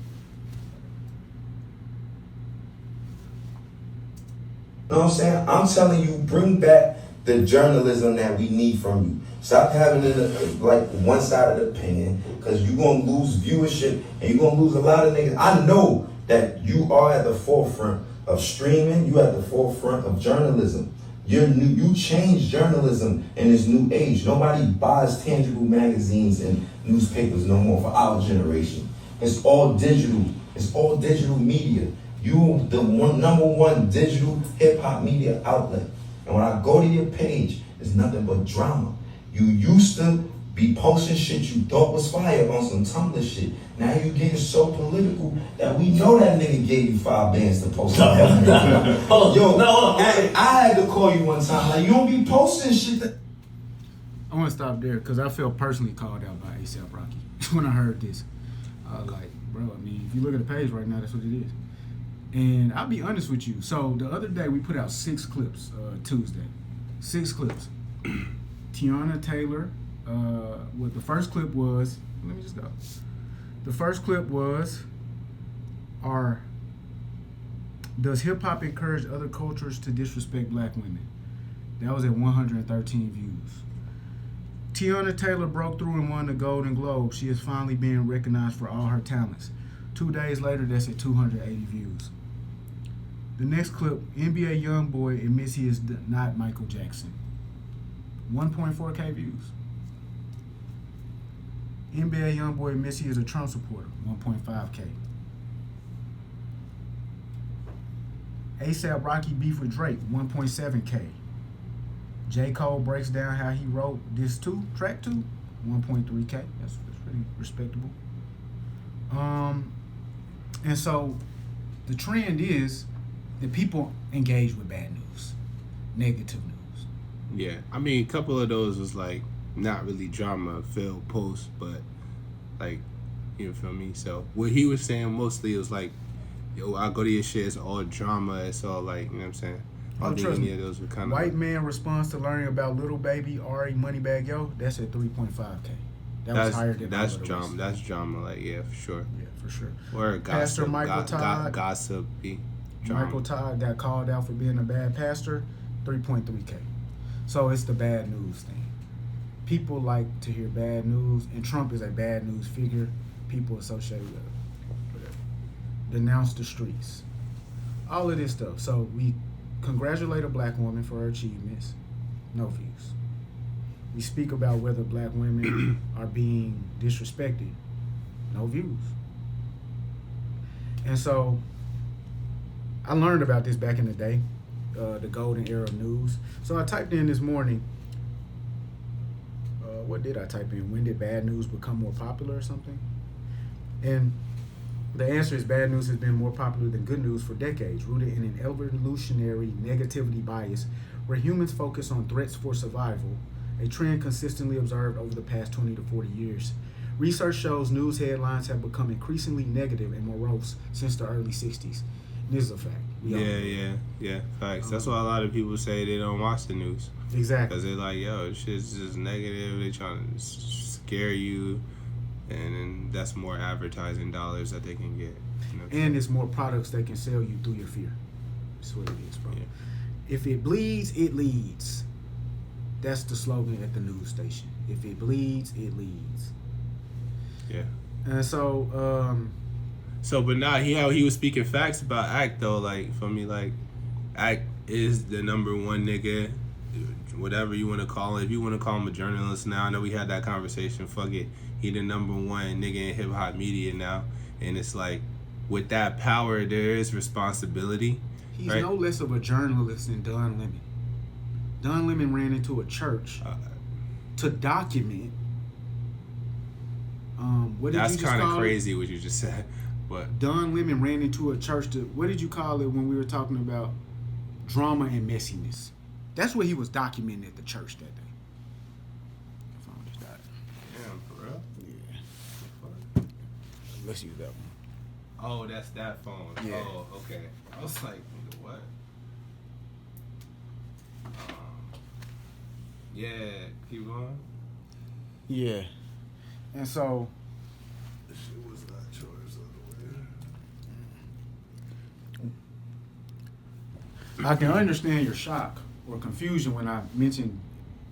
You know what I'm saying? I'm telling you, bring back the journalism that we need from you. Stop having it like one-sided opinion, because you're going to lose viewership and you're going to lose a lot of niggas. I know that you are at the forefront of streaming. You at the forefront of journalism. You change journalism in this new age. Nobody buys tangible magazines and newspapers no more for our generation. It's all digital. It's all digital media. You the number one digital hip hop media outlet. And when I go to your page, it's nothing but drama. You used to be posting shit you thought was fire on some Tumblr shit. Now you getting so political that we know that nigga gave you 5 bands to post. Yo, I had to call you one time. Like, you don't be posting shit that. I want to stop there because I felt personally called out by ASAP Rocky when I heard this. I was like, bro, I mean, if you look at the page right now, that's what it is. And I'll be honest with you. So the other day we put out 6 clips, Tuesday. 6 clips. Tiana Taylor, what the first clip was, let me just go. The first clip was, does hip hop encourage other cultures to disrespect black women? That was at 113 views. Tiana Taylor broke through and won the Golden Globe. She is finally being recognized for all her talents. 2 days later, that's at 280 views. The next clip, NBA YoungBoy admits he is not Michael Jackson. 1.4K views. NBA YoungBoy admits he is a Trump supporter. 1.5K. ASAP Rocky beef with Drake. 1.7K. J. Cole breaks down how he wrote this track 2. 1.3K. That's pretty respectable. And so the trend is that people engage with bad news, negative news. Yeah, I mean, a couple of those was like not really drama-filled posts, but like, you feel me? So what he was saying mostly was like, yo, I go to your shit, it's all drama, it's all like, you know what I'm saying? I don't think any of those were kind of White man responds to learning about Little Baby, Ari, Moneybag Yo, that's at 3.5K. That was higher than that's all of the drama. rest. That's drama. Like for sure. Yeah, for sure. Or Pastor gossip, Michael Todd. gossipy. Drama. Michael Todd got called out for being a bad pastor, 3.3K. So it's the bad news thing. People like to hear bad news, and Trump is a bad news figure. People associate with it. Denounce the streets. All of this stuff. So we congratulate a black woman for her achievements. No views. We speak about whether black women are being disrespected. No views. And so I learned about this back in the day, the golden era of news. So I typed in this morning, what did I type in? When did bad news become more popular or something? And the answer is bad news has been more popular than good news for decades, rooted in an evolutionary negativity bias where humans focus on threats for survival, a trend consistently observed over the past 20 to 40 years. Research shows news headlines have become increasingly negative and morose since the early 60s. This is a fact. Yeah. Facts. That's why a lot of people say they don't watch the news. Exactly. Because they're like, yo, shit's just negative. They trying to scare you. And then that's more advertising dollars that they can get. You know? And it's more products they can sell you through your fear. That's what it is, bro. Yeah. If it bleeds, it leads. That's the slogan at the news station. If it bleeds, it leads. Yeah. And so, but now how he was speaking facts about Act though, like for me, like Act is the number one nigga, whatever you want to call it. If you want to call him a journalist now, I know we had that conversation. Fuck it, he the number one nigga in hip hop media now, and it's like with that power there is responsibility. he's right? no less of a journalist than Don Lemon. Don Lemon ran into a church to document. What did That's you just kind of call crazy it? what you just said, but Don Lemon ran into a church to, what did you call it when we were talking about drama and messiness? That's what he was documenting at the church that day. Phone just died. damn, for real. Yeah. Let's use that one. Oh, that's that phone. Yeah. Oh, okay. I was like, nigga, what? Yeah, keep going. Yeah. And so This shit was not yours I can understand your shock or confusion when I mentioned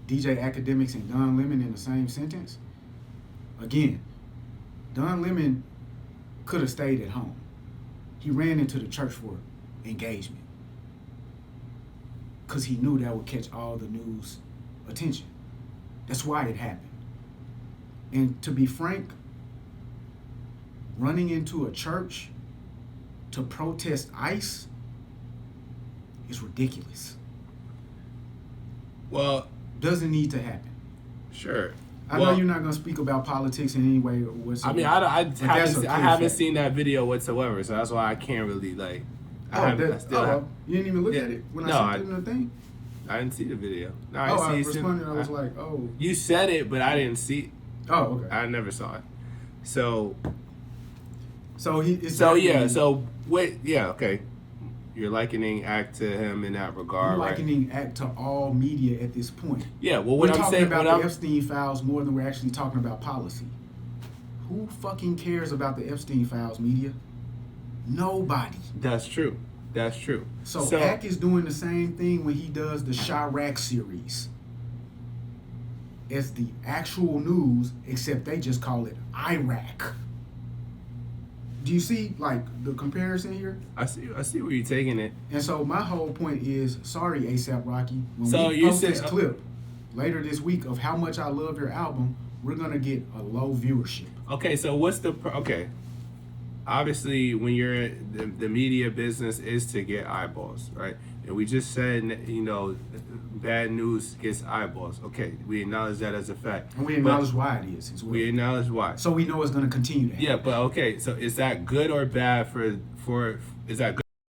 DJ Academics and Don Lemon in the same sentence. Again, Don Lemon could have stayed at home. He ran into the church for engagement because he knew that would catch all the news attention. That's why it happened. And to be frank, running into a church to protest ICE is ridiculous. Well, Doesn't need to happen. sure. I know you're not going to speak about politics in any way whatsoever. I mean, I haven't seen that video whatsoever, so that's why I can't really like. You didn't even look at it when I sent them the thing? I didn't see the video. No, I responded. I was like, oh. You said it, but I didn't see. Oh, okay. I never saw it. So okay. You're likening Act to him in that regard, I'm right? likening Act to all media at this point. Yeah, well, We're what I'm talking saying about the Epstein files more than we're actually talking about policy. Who fucking cares about the Epstein files, media? Nobody. That's true. That's true. So Act is doing the same thing when he does the Chirac series. It's the actual news, except they just call it Iraq. Do you see like the comparison here? I see where you're taking it. And so my whole point is, sorry, A$AP Rocky. When So we you post said- this clip later this week of how much I love your album, we're gonna get a low viewership. Okay, so what's the okay? Obviously, when you're the media business is to get eyeballs, right? And we just said, bad news gets eyeballs. Okay, we acknowledge that as a fact. And we acknowledge why it is as well. We acknowledge why. So we know it's gonna continue to happen. Yeah, but okay, so is that good or bad for is that good?